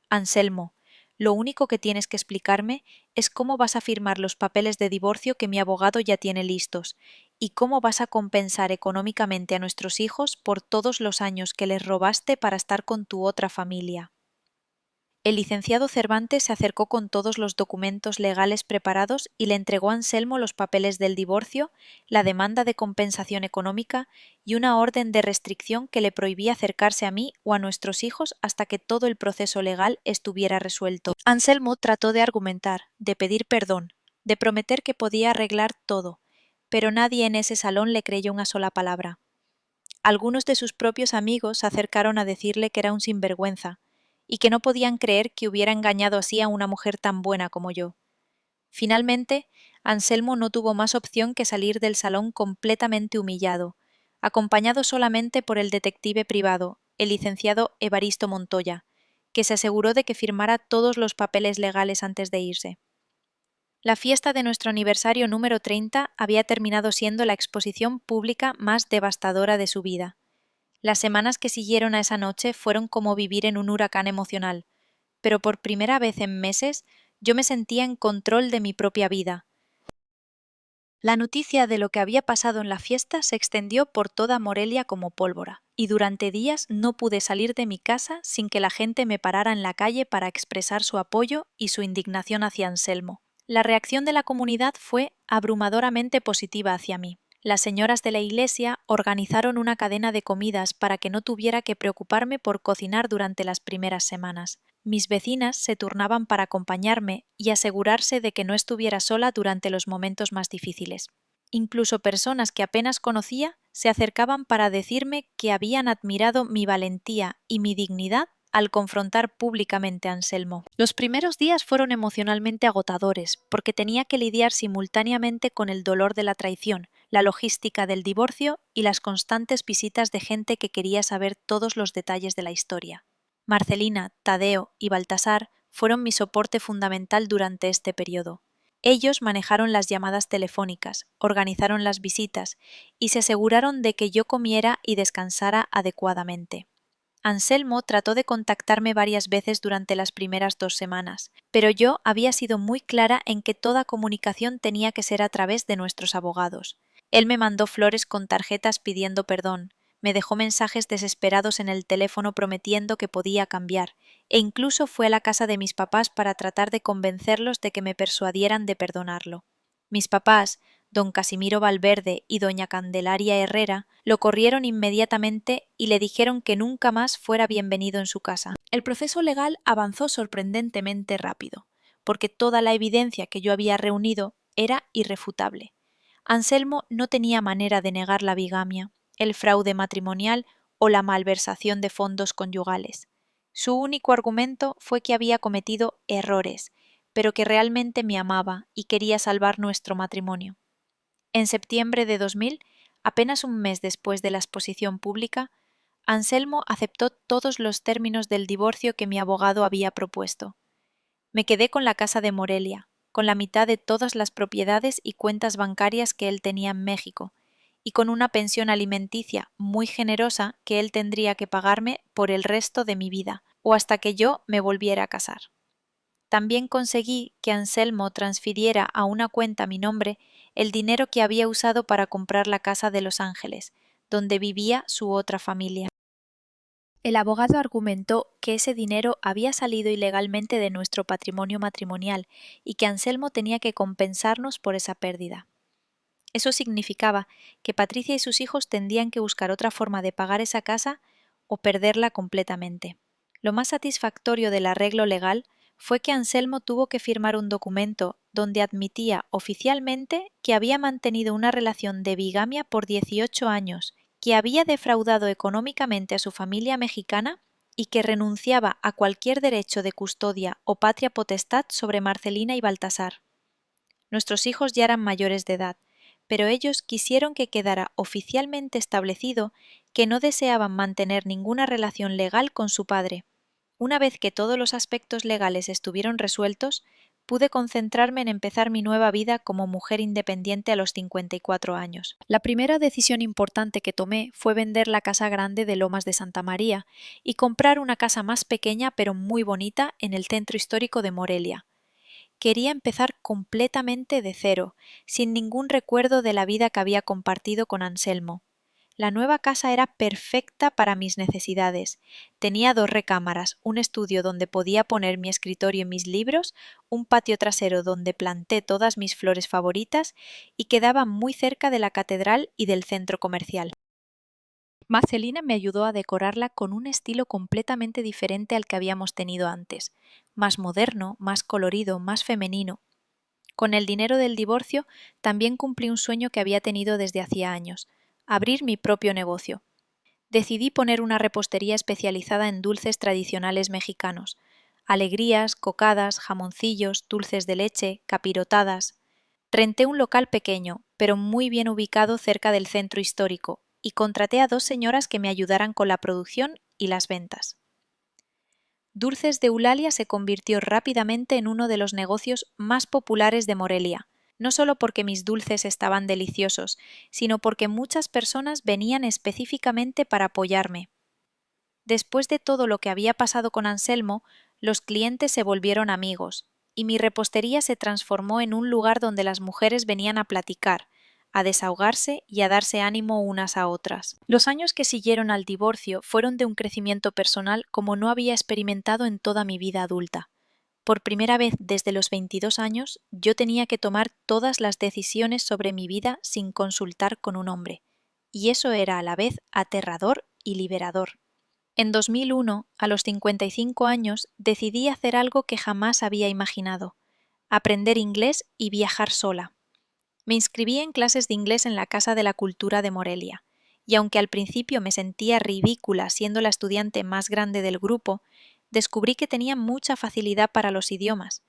«Anselmo, lo único que tienes que explicarme es cómo vas a firmar los papeles de divorcio que mi abogado ya tiene listos, y cómo vas a compensar económicamente a nuestros hijos por todos los años que les robaste para estar con tu otra familia». El licenciado Cervantes se acercó con todos los documentos legales preparados y le entregó a Anselmo los papeles del divorcio, la demanda de compensación económica y una orden de restricción que le prohibía acercarse a mí o a nuestros hijos hasta que todo el proceso legal estuviera resuelto. Anselmo trató de argumentar, de pedir perdón, de prometer que podía arreglar todo, pero nadie en ese salón le creyó una sola palabra. Algunos de sus propios amigos se acercaron a decirle que era un sinvergüenza, y que no podían creer que hubiera engañado así a una mujer tan buena como yo. Finalmente, Anselmo no tuvo más opción que salir del salón completamente humillado, acompañado solamente por el detective privado, el licenciado Evaristo Montoya, que se aseguró de que firmara todos los papeles legales antes de irse. La fiesta de nuestro aniversario número 30 había terminado siendo la exposición pública más devastadora de su vida. Las semanas que siguieron a esa noche fueron como vivir en un huracán emocional, pero por primera vez en meses yo me sentía en control de mi propia vida. La noticia de lo que había pasado en la fiesta se extendió por toda Morelia como pólvora, y durante días no pude salir de mi casa sin que la gente me parara en la calle para expresar su apoyo y su indignación hacia Anselmo. La reacción de la comunidad fue abrumadoramente positiva hacia mí. Las señoras de la iglesia organizaron una cadena de comidas para que no tuviera que preocuparme por cocinar durante las primeras semanas. Mis vecinas se turnaban para acompañarme y asegurarse de que no estuviera sola durante los momentos más difíciles. Incluso personas que apenas conocía se acercaban para decirme que habían admirado mi valentía y mi dignidad al confrontar públicamente a Anselmo. Los primeros días fueron emocionalmente agotadores, porque tenía que lidiar simultáneamente con el dolor de la traición, la logística del divorcio y las constantes visitas de gente que quería saber todos los detalles de la historia. Marcelina, Tadeo y Baltasar fueron mi soporte fundamental durante este periodo. Ellos manejaron las llamadas telefónicas, organizaron las visitas y se aseguraron de que yo comiera y descansara adecuadamente. Anselmo trató de contactarme varias veces durante las primeras 2 semanas, pero yo había sido muy clara en que toda comunicación tenía que ser a través de nuestros abogados. Él me mandó flores con tarjetas pidiendo perdón, me dejó mensajes desesperados en el teléfono prometiendo que podía cambiar, e incluso fue a la casa de mis papás para tratar de convencerlos de que me persuadieran de perdonarlo. Mis papás, don Casimiro Valverde y doña Candelaria Herrera, lo corrieron inmediatamente y le dijeron que nunca más fuera bienvenido en su casa. El proceso legal avanzó sorprendentemente rápido, porque toda la evidencia que yo había reunido era irrefutable. Anselmo no tenía manera de negar la bigamia, el fraude matrimonial o la malversación de fondos conyugales. Su único argumento fue que había cometido errores, pero que realmente me amaba y quería salvar nuestro matrimonio. En septiembre de 2000, apenas un mes después de la exposición pública, Anselmo aceptó todos los términos del divorcio que mi abogado había propuesto. Me quedé con la casa de Morelia, con la mitad de todas las propiedades y cuentas bancarias que él tenía en México, y con una pensión alimenticia muy generosa que él tendría que pagarme por el resto de mi vida, o hasta que yo me volviera a casar. También conseguí que Anselmo transfiriera a una cuenta a mi nombre el dinero que había usado para comprar la casa de Los Ángeles, donde vivía su otra familia. El abogado argumentó que ese dinero había salido ilegalmente de nuestro patrimonio matrimonial y que Anselmo tenía que compensarnos por esa pérdida. Eso significaba que Patricia y sus hijos tendrían que buscar otra forma de pagar esa casa o perderla completamente. Lo más satisfactorio del arreglo legal fue que Anselmo tuvo que firmar un documento donde admitía oficialmente que había mantenido una relación de bigamia por 18 años, que había defraudado económicamente a su familia mexicana y que renunciaba a cualquier derecho de custodia o patria potestad sobre Marcelina y Baltasar. Nuestros hijos ya eran mayores de edad, pero ellos quisieron que quedara oficialmente establecido que no deseaban mantener ninguna relación legal con su padre. Una vez que todos los aspectos legales estuvieron resueltos, pude concentrarme en empezar mi nueva vida como mujer independiente a los 54 años. La primera decisión importante que tomé fue vender la casa grande de Lomas de Santa María y comprar una casa más pequeña pero muy bonita en el centro histórico de Morelia. Quería empezar completamente de cero, sin ningún recuerdo de la vida que había compartido con Anselmo. La nueva casa era perfecta para mis necesidades. Tenía 2 recámaras, un estudio donde podía poner mi escritorio y mis libros, un patio trasero donde planté todas mis flores favoritas y quedaba muy cerca de la catedral y del centro comercial. Marcelina me ayudó a decorarla con un estilo completamente diferente al que habíamos tenido antes, más moderno, más colorido, más femenino. Con el dinero del divorcio también cumplí un sueño que había tenido desde hacía años, abrir mi propio negocio. Decidí poner una repostería especializada en dulces tradicionales mexicanos, alegrías, cocadas, jamoncillos, dulces de leche, capirotadas. Renté un local pequeño, pero muy bien ubicado cerca del centro histórico, y contraté a 2 señoras que me ayudaran con la producción y las ventas. Dulces de Eulalia se convirtió rápidamente en uno de los negocios más populares de Morelia, no solo porque mis dulces estaban deliciosos, sino porque muchas personas venían específicamente para apoyarme. Después de todo lo que había pasado con Anselmo, los clientes se volvieron amigos, y mi repostería se transformó en un lugar donde las mujeres venían a platicar, a desahogarse y a darse ánimo unas a otras. Los años que siguieron al divorcio fueron de un crecimiento personal como no había experimentado en toda mi vida adulta. Por primera vez desde los 22 años, yo tenía que tomar todas las decisiones sobre mi vida sin consultar con un hombre, y eso era a la vez aterrador y liberador. En 2001, a los 55 años, decidí hacer algo que jamás había imaginado: aprender inglés y viajar sola. Me inscribí en clases de inglés en la Casa de la Cultura de Morelia, y aunque al principio me sentía ridícula siendo la estudiante más grande del grupo, descubrí que tenía mucha facilidad para los idiomas.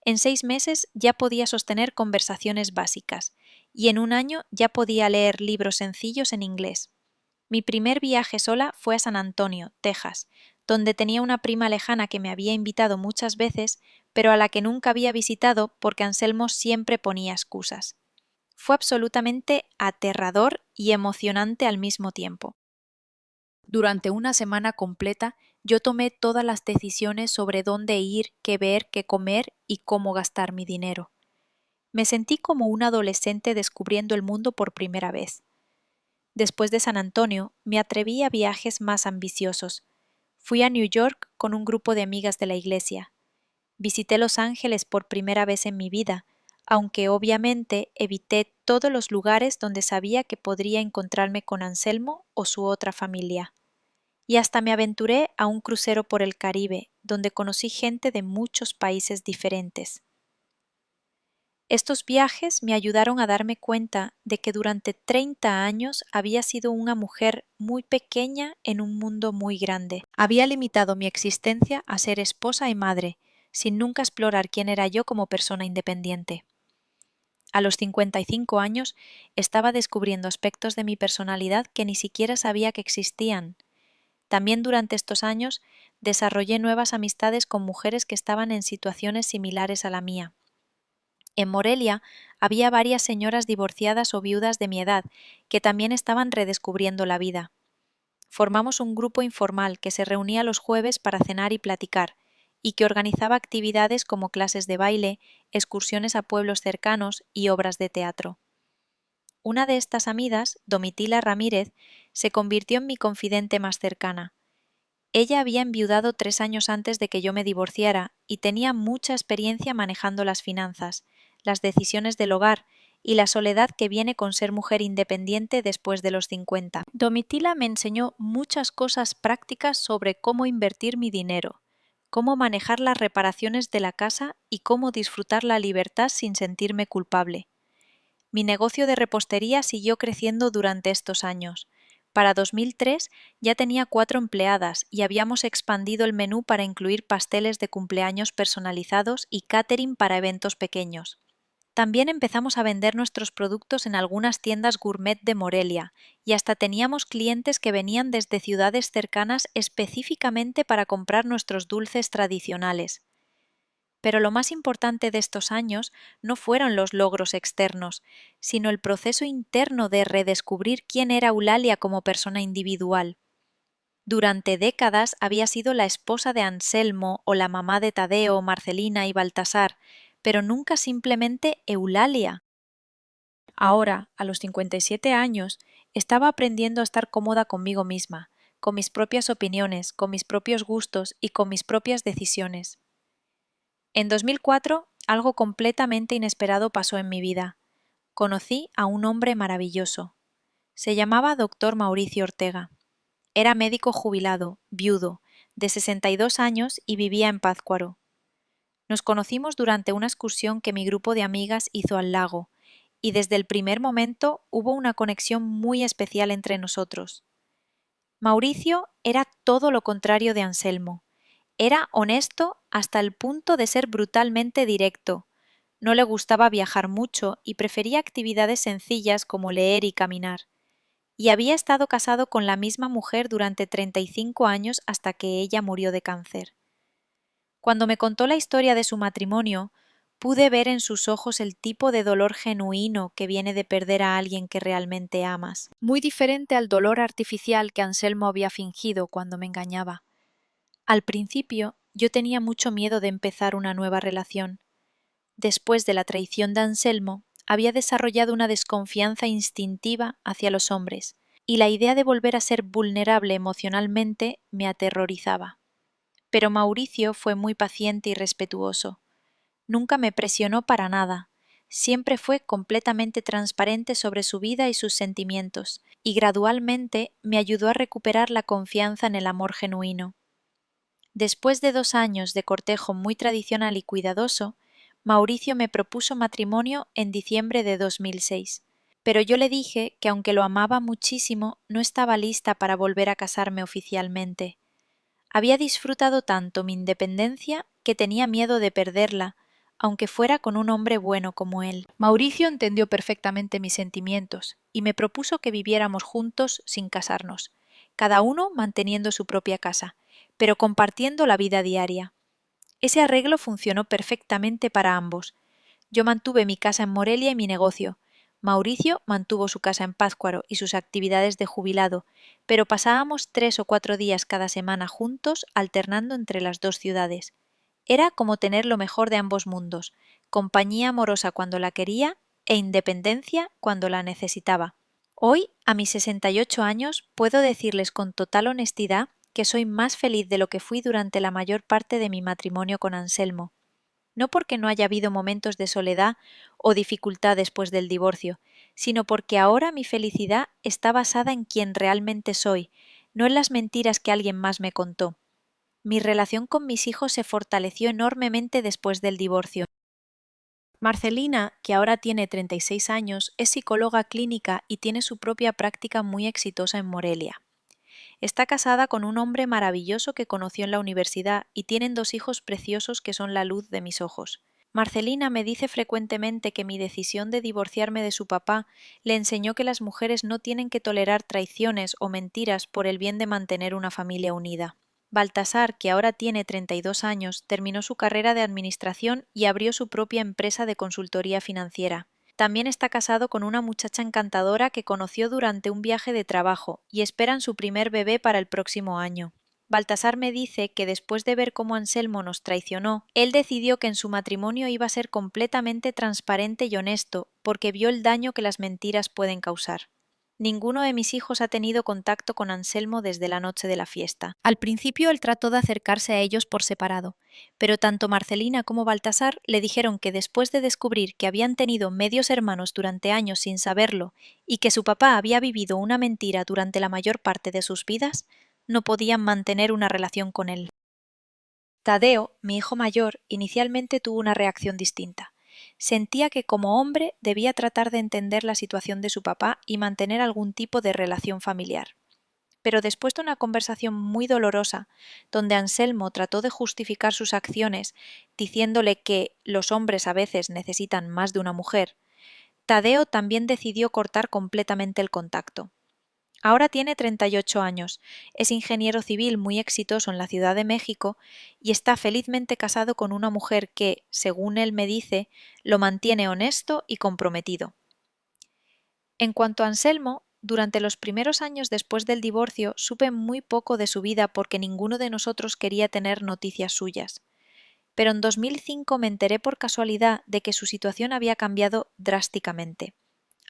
En 6 meses ya podía sostener conversaciones básicas, y en un año ya podía leer libros sencillos en inglés. Mi primer viaje sola fue a San Antonio, Texas, donde tenía una prima lejana que me había invitado muchas veces, pero a la que nunca había visitado porque Anselmo siempre ponía excusas. Fue absolutamente aterrador y emocionante al mismo tiempo. Durante una semana completa yo tomé todas las decisiones sobre dónde ir, qué ver, qué comer y cómo gastar mi dinero. Me sentí como un adolescente descubriendo el mundo por primera vez. Después de San Antonio, me atreví a viajes más ambiciosos. Fui a New York con un grupo de amigas de la iglesia. Visité Los Ángeles por primera vez en mi vida, aunque obviamente evité todos los lugares donde sabía que podría encontrarme con Anselmo o su otra familia. Y hasta me aventuré a un crucero por el Caribe, donde conocí gente de muchos países diferentes. Estos viajes me ayudaron a darme cuenta de que durante 30 años había sido una mujer muy pequeña en un mundo muy grande. Había limitado mi existencia a ser esposa y madre, sin nunca explorar quién era yo como persona independiente. A los 55 años estaba descubriendo aspectos de mi personalidad que ni siquiera sabía que existían. También durante estos años desarrollé nuevas amistades con mujeres que estaban en situaciones similares a la mía. En Morelia había varias señoras divorciadas o viudas de mi edad que también estaban redescubriendo la vida. Formamos un grupo informal que se reunía los jueves para cenar y platicar, y que organizaba actividades como clases de baile, excursiones a pueblos cercanos y obras de teatro. Una de estas amigas, Domitila Ramírez, se convirtió en mi confidente más cercana. Ella había enviudado 3 años antes de que yo me divorciara y tenía mucha experiencia manejando las finanzas, las decisiones del hogar y la soledad que viene con ser mujer independiente después de los 50. Domitila me enseñó muchas cosas prácticas sobre cómo invertir mi dinero, cómo manejar las reparaciones de la casa y cómo disfrutar la libertad sin sentirme culpable. Mi negocio de repostería siguió creciendo durante estos años. Para 2003 ya tenía 4 empleadas y habíamos expandido el menú para incluir pasteles de cumpleaños personalizados y catering para eventos pequeños. También empezamos a vender nuestros productos en algunas tiendas gourmet de Morelia y hasta teníamos clientes que venían desde ciudades cercanas específicamente para comprar nuestros dulces tradicionales. Pero lo más importante de estos años no fueron los logros externos, sino el proceso interno de redescubrir quién era Eulalia como persona individual. Durante décadas había sido la esposa de Anselmo o la mamá de Tadeo, Marcelina y Baltasar, pero nunca simplemente Eulalia. Ahora, a los 57 años, estaba aprendiendo a estar cómoda conmigo misma, con mis propias opiniones, con mis propios gustos y con mis propias decisiones. En 2004, algo completamente inesperado pasó en mi vida. Conocí a un hombre maravilloso. Se llamaba Dr. Mauricio Ortega. Era médico jubilado, viudo, de 62 años y vivía en Pátzcuaro. Nos conocimos durante una excursión que mi grupo de amigas hizo al lago, y desde el primer momento hubo una conexión muy especial entre nosotros. Mauricio era todo lo contrario de Anselmo. Era honesto hasta el punto de ser brutalmente directo. No le gustaba viajar mucho y prefería actividades sencillas como leer y caminar. Y había estado casado con la misma mujer durante 35 años hasta que ella murió de cáncer. Cuando me contó la historia de su matrimonio, pude ver en sus ojos el tipo de dolor genuino que viene de perder a alguien que realmente amas, muy diferente al dolor artificial que Anselmo había fingido cuando me engañaba. Al principio, yo tenía mucho miedo de empezar una nueva relación. Después de la traición de Anselmo, había desarrollado una desconfianza instintiva hacia los hombres, y la idea de volver a ser vulnerable emocionalmente me aterrorizaba. Pero Mauricio fue muy paciente y respetuoso. Nunca me presionó para nada. Siempre fue completamente transparente sobre su vida y sus sentimientos, y gradualmente me ayudó a recuperar la confianza en el amor genuino. Después de 2 años de cortejo muy tradicional y cuidadoso, Mauricio me propuso matrimonio en diciembre de 2006, pero yo le dije que aunque lo amaba muchísimo, no estaba lista para volver a casarme oficialmente. Había disfrutado tanto mi independencia que tenía miedo de perderla, aunque fuera con un hombre bueno como él. Mauricio entendió perfectamente mis sentimientos y me propuso que viviéramos juntos sin casarnos, cada uno manteniendo su propia casa, pero compartiendo la vida diaria. Ese arreglo funcionó perfectamente para ambos. Yo mantuve mi casa en Morelia y mi negocio. Mauricio mantuvo su casa en Pátzcuaro y sus actividades de jubilado, pero pasábamos 3 o 4 días cada semana juntos, alternando entre las dos ciudades. Era como tener lo mejor de ambos mundos, compañía amorosa cuando la quería e independencia cuando la necesitaba. Hoy, a mis 68 años, puedo decirles con total honestidad que soy más feliz de lo que fui durante la mayor parte de mi matrimonio con Anselmo. No porque no haya habido momentos de soledad o dificultad después del divorcio, sino porque ahora mi felicidad está basada en quien realmente soy, no en las mentiras que alguien más me contó. Mi relación con mis hijos se fortaleció enormemente después del divorcio. Marcelina, que ahora tiene 36 años, es psicóloga clínica y tiene su propia práctica muy exitosa en Morelia. Está casada con un hombre maravilloso que conoció en la universidad y tienen 2 hijos preciosos que son la luz de mis ojos. Marcelina me dice frecuentemente que mi decisión de divorciarme de su papá le enseñó que las mujeres no tienen que tolerar traiciones o mentiras por el bien de mantener una familia unida. Baltasar, que ahora tiene 32 años, terminó su carrera de administración y abrió su propia empresa de consultoría financiera. También está casado con una muchacha encantadora que conoció durante un viaje de trabajo y esperan su primer bebé para el próximo año. Baltasar me dice que después de ver cómo Anselmo nos traicionó, él decidió que en su matrimonio iba a ser completamente transparente y honesto, porque vio el daño que las mentiras pueden causar. Ninguno de mis hijos ha tenido contacto con Anselmo desde la noche de la fiesta. Al principio él trató de acercarse a ellos por separado, pero tanto Marcelina como Baltasar le dijeron que después de descubrir que habían tenido medios hermanos durante años sin saberlo y que su papá había vivido una mentira durante la mayor parte de sus vidas, no podían mantener una relación con él. Tadeo, mi hijo mayor, inicialmente tuvo una reacción distinta. Sentía que como hombre debía tratar de entender la situación de su papá y mantener algún tipo de relación familiar. Pero después de una conversación muy dolorosa, donde Anselmo trató de justificar sus acciones, diciéndole que los hombres a veces necesitan más de una mujer, Tadeo también decidió cortar completamente el contacto. Ahora tiene 38 años, es ingeniero civil muy exitoso en la Ciudad de México y está felizmente casado con una mujer que, según él me dice, lo mantiene honesto y comprometido. En cuanto a Anselmo, durante los primeros años después del divorcio supe muy poco de su vida porque ninguno de nosotros quería tener noticias suyas. Pero en 2005 me enteré por casualidad de que su situación había cambiado drásticamente.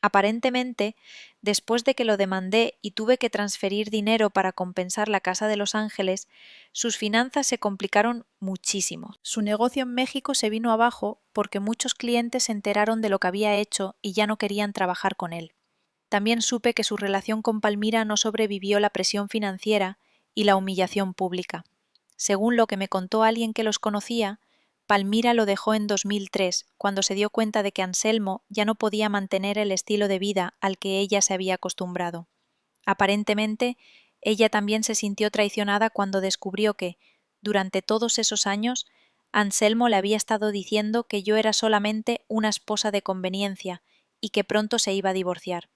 Aparentemente, después de que lo demandé y tuve que transferir dinero para compensar la casa de Los Ángeles, sus finanzas se complicaron muchísimo. Su negocio en México se vino abajo porque muchos clientes se enteraron de lo que había hecho y ya no querían trabajar con él. También supe que su relación con Palmira no sobrevivió la presión financiera y la humillación pública. Según lo que me contó alguien que los conocía, Palmira lo dejó en 2003, cuando se dio cuenta de que Anselmo ya no podía mantener el estilo de vida al que ella se había acostumbrado. Aparentemente, ella también se sintió traicionada cuando descubrió que, durante todos esos años, Anselmo le había estado diciendo que yo era solamente una esposa de conveniencia y que pronto se iba a divorciar.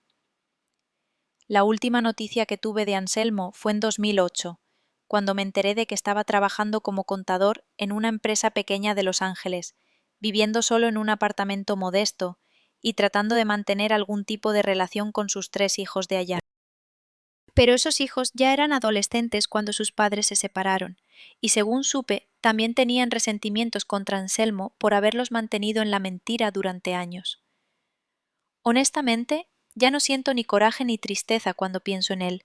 La última noticia que tuve de Anselmo fue en 2008, cuando me enteré de que estaba trabajando como contador en una empresa pequeña de Los Ángeles, viviendo solo en un apartamento modesto y tratando de mantener algún tipo de relación con sus 3 hijos de allá. Pero esos hijos ya eran adolescentes cuando sus padres se separaron, y según supe, también tenían resentimientos contra Anselmo por haberlos mantenido en la mentira durante años. Honestamente, ya no siento ni coraje ni tristeza cuando pienso en él.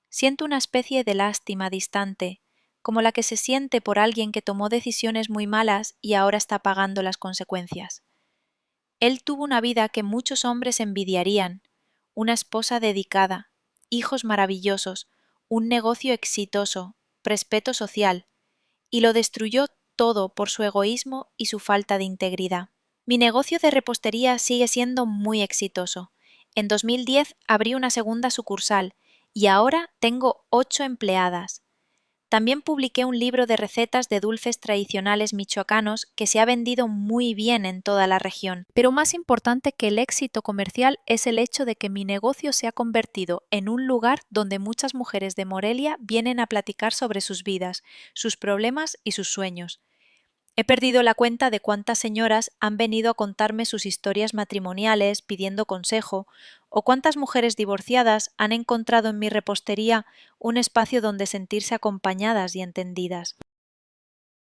Siento una especie de lástima distante, como la que se siente por alguien que tomó decisiones muy malas y ahora está pagando las consecuencias. Él tuvo una vida que muchos hombres envidiarían, una esposa dedicada, hijos maravillosos, un negocio exitoso, respeto social, y lo destruyó todo por su egoísmo y su falta de integridad. Mi negocio de repostería sigue siendo muy exitoso. En 2010 abrí una segunda sucursal y ahora tengo 8 empleadas. También publiqué un libro de recetas de dulces tradicionales michoacanos que se ha vendido muy bien en toda la región. Pero más importante que el éxito comercial es el hecho de que mi negocio se ha convertido en un lugar donde muchas mujeres de Morelia vienen a platicar sobre sus vidas, sus problemas y sus sueños. He perdido la cuenta de cuántas señoras han venido a contarme sus historias matrimoniales pidiendo consejo, o cuántas mujeres divorciadas han encontrado en mi repostería un espacio donde sentirse acompañadas y entendidas.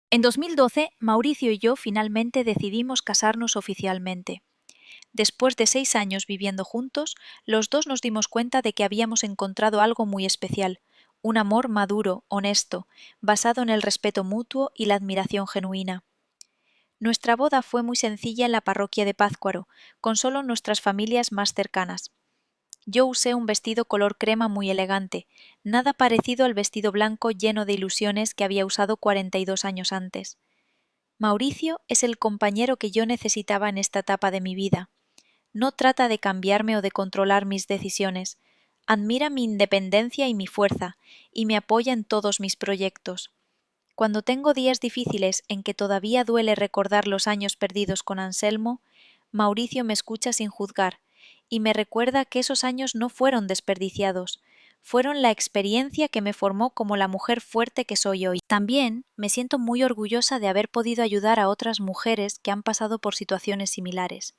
En 2012, Mauricio y yo finalmente decidimos casarnos oficialmente. Después de 6 años viviendo juntos, los dos nos dimos cuenta de que habíamos encontrado algo muy especial, un amor maduro, honesto, basado en el respeto mutuo y la admiración genuina. Nuestra boda fue muy sencilla en la parroquia de Pátzcuaro, con solo nuestras familias más cercanas. Yo usé un vestido color crema muy elegante, nada parecido al vestido blanco lleno de ilusiones que había usado 42 años antes. Mauricio es el compañero que yo necesitaba en esta etapa de mi vida. No trata de cambiarme o de controlar mis decisiones. Admira mi independencia y mi fuerza, y me apoya en todos mis proyectos. Cuando tengo días difíciles en que todavía duele recordar los años perdidos con Anselmo, Mauricio me escucha sin juzgar y me recuerda que esos años no fueron desperdiciados, fueron la experiencia que me formó como la mujer fuerte que soy hoy. También me siento muy orgullosa de haber podido ayudar a otras mujeres que han pasado por situaciones similares.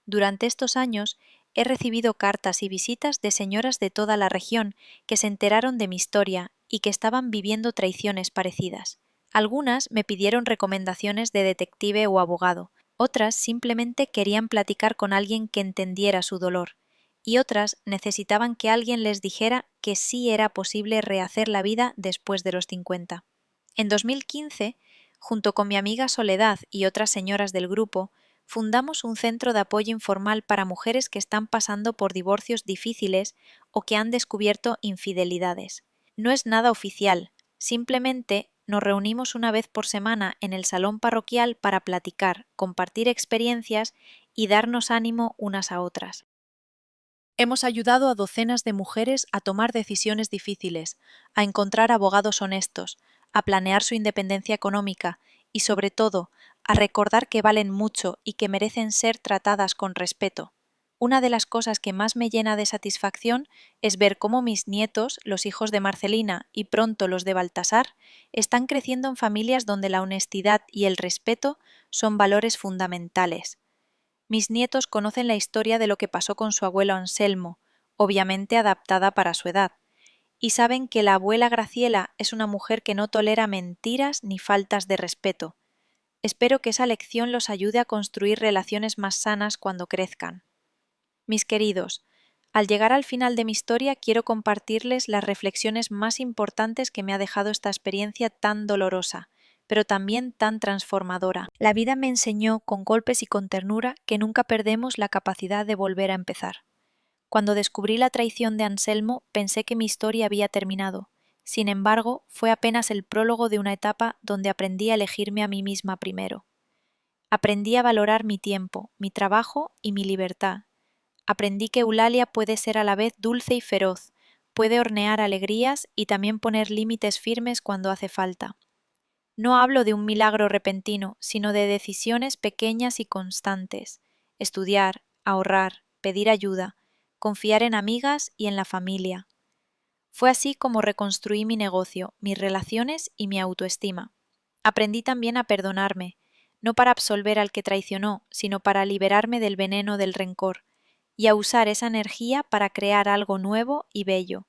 Durante estos años he recibido cartas y visitas de señoras de toda la región que se enteraron de mi historia y que estaban viviendo traiciones parecidas. Algunas me pidieron recomendaciones de detective o abogado, otras simplemente querían platicar con alguien que entendiera su dolor, y otras necesitaban que alguien les dijera que sí era posible rehacer la vida después de los 50. En 2015, junto con mi amiga Soledad y otras señoras del grupo, fundamos un centro de apoyo informal para mujeres que están pasando por divorcios difíciles o que han descubierto infidelidades. No es nada oficial, simplemente nos reunimos una vez por semana en el salón parroquial para platicar, compartir experiencias y darnos ánimo unas a otras. Hemos ayudado a docenas de mujeres a tomar decisiones difíciles, a encontrar abogados honestos, a planear su independencia económica y, sobre todo, a recordar que valen mucho y que merecen ser tratadas con respeto. Una de las cosas que más me llena de satisfacción es ver cómo mis nietos, los hijos de Marcelina y pronto los de Baltasar, están creciendo en familias donde la honestidad y el respeto son valores fundamentales. Mis nietos conocen la historia de lo que pasó con su abuelo Anselmo, obviamente adaptada para su edad, y saben que la abuela Graciela es una mujer que no tolera mentiras ni faltas de respeto. Espero que esa lección los ayude a construir relaciones más sanas cuando crezcan. Mis queridos, al llegar al final de mi historia quiero compartirles las reflexiones más importantes que me ha dejado esta experiencia tan dolorosa, pero también tan transformadora. La vida me enseñó con golpes y con ternura que nunca perdemos la capacidad de volver a empezar. Cuando descubrí la traición de Anselmo pensé que mi historia había terminado. Sin embargo, fue apenas el prólogo de una etapa donde aprendí a elegirme a mí misma primero. Aprendí a valorar mi tiempo, mi trabajo y mi libertad. Aprendí que Eulalia puede ser a la vez dulce y feroz, puede hornear alegrías y también poner límites firmes cuando hace falta. No hablo de un milagro repentino, sino de decisiones pequeñas y constantes. Estudiar, ahorrar, pedir ayuda, confiar en amigas y en la familia. Fue así como reconstruí mi negocio, mis relaciones y mi autoestima. Aprendí también a perdonarme, no para absolver al que traicionó, sino para liberarme del veneno del rencor, y a usar esa energía para crear algo nuevo y bello.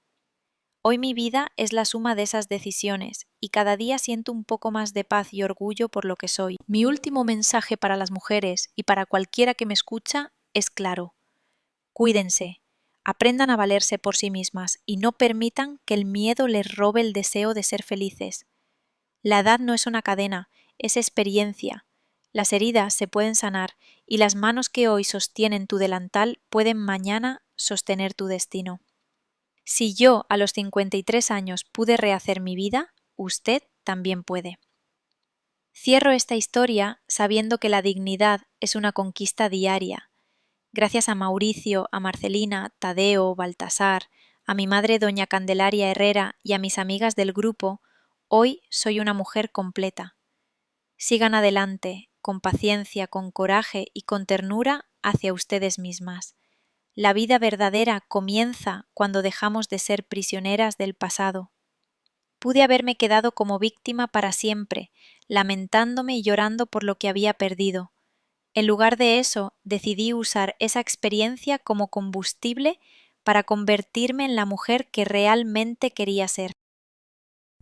Hoy mi vida es la suma de esas decisiones, y cada día siento un poco más de paz y orgullo por lo que soy. Mi último mensaje para las mujeres y para cualquiera que me escucha es claro. Cuídense, aprendan a valerse por sí mismas y no permitan que el miedo les robe el deseo de ser felices. La edad no es una cadena, es experiencia. Las heridas se pueden sanar y las manos que hoy sostienen tu delantal pueden mañana sostener tu destino. Si yo a los 53 años pude rehacer mi vida, usted también puede. Cierro esta historia sabiendo que la dignidad es una conquista diaria. Gracias a Mauricio, a Marcelina, Tadeo, Baltasar, a mi madre doña Candelaria Herrera y a mis amigas del grupo, Hoy soy una mujer completa. Sigan adelante, con paciencia, con coraje y con ternura hacia ustedes mismas. La vida verdadera comienza cuando dejamos de ser prisioneras del pasado. Pude haberme quedado como víctima para siempre, lamentándome y llorando por lo que había perdido. En lugar de eso, decidí usar esa experiencia como combustible para convertirme en la mujer que realmente quería ser.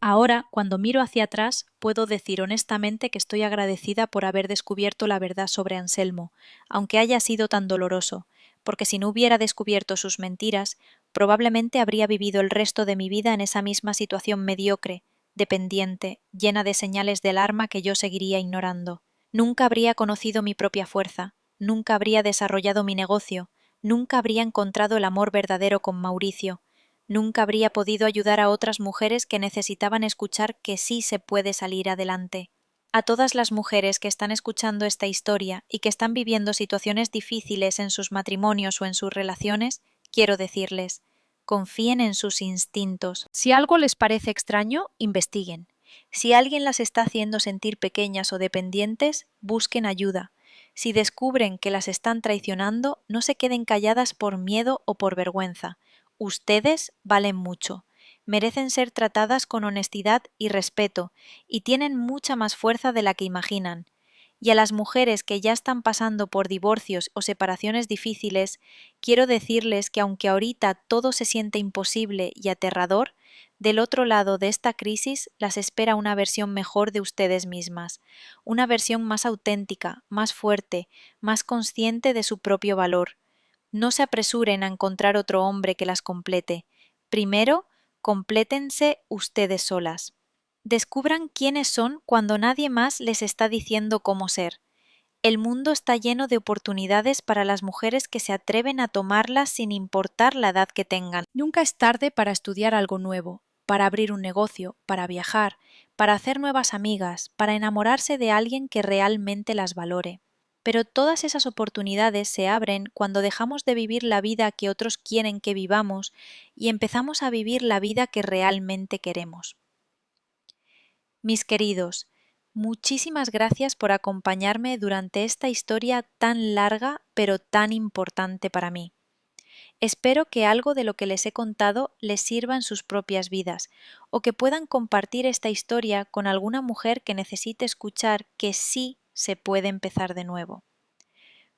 Ahora, cuando miro hacia atrás, puedo decir honestamente que estoy agradecida por haber descubierto la verdad sobre Anselmo, aunque haya sido tan doloroso, porque si no hubiera descubierto sus mentiras, probablemente habría vivido el resto de mi vida en esa misma situación mediocre, dependiente, llena de señales de alarma que yo seguiría ignorando. Nunca habría conocido mi propia fuerza, nunca habría desarrollado mi negocio, nunca habría encontrado el amor verdadero con Mauricio, nunca habría podido ayudar a otras mujeres que necesitaban escuchar que sí se puede salir adelante. A todas las mujeres que están escuchando esta historia y que están viviendo situaciones difíciles en sus matrimonios o en sus relaciones, quiero decirles, confíen en sus instintos. Si algo les parece extraño, investiguen. Si alguien las está haciendo sentir pequeñas o dependientes, busquen ayuda. Si descubren que las están traicionando, no se queden calladas por miedo o por vergüenza. Ustedes valen mucho, merecen ser tratadas con honestidad y respeto, y tienen mucha más fuerza de la que imaginan. Y a las mujeres que ya están pasando por divorcios o separaciones difíciles, quiero decirles que aunque ahorita todo se siente imposible y aterrador, del otro lado de esta crisis las espera una versión mejor de ustedes mismas, una versión más auténtica, más fuerte, más consciente de su propio valor. No se apresuren a encontrar otro hombre que las complete. Primero, complétense ustedes solas. Descubran quiénes son cuando nadie más les está diciendo cómo ser. El mundo está lleno de oportunidades para las mujeres que se atreven a tomarlas sin importar la edad que tengan. Nunca es tarde para estudiar algo nuevo, para abrir un negocio, para viajar, para hacer nuevas amigas, para enamorarse de alguien que realmente las valore. Pero todas esas oportunidades se abren cuando dejamos de vivir la vida que otros quieren que vivamos y empezamos a vivir la vida que realmente queremos. Mis queridos, muchísimas gracias por acompañarme durante esta historia tan larga pero tan importante para mí. Espero que algo de lo que les he contado les sirva en sus propias vidas o que puedan compartir esta historia con alguna mujer que necesite escuchar que sí se puede empezar de nuevo.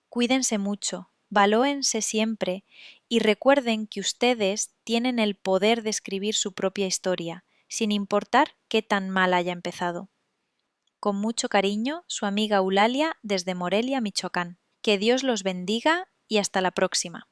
Cuídense mucho, valórense siempre y recuerden que ustedes tienen el poder de escribir su propia historia, sin importar qué tan mal haya empezado. Con mucho cariño, su amiga Eulalia desde Morelia, Michoacán. Que Dios los bendiga y hasta la próxima.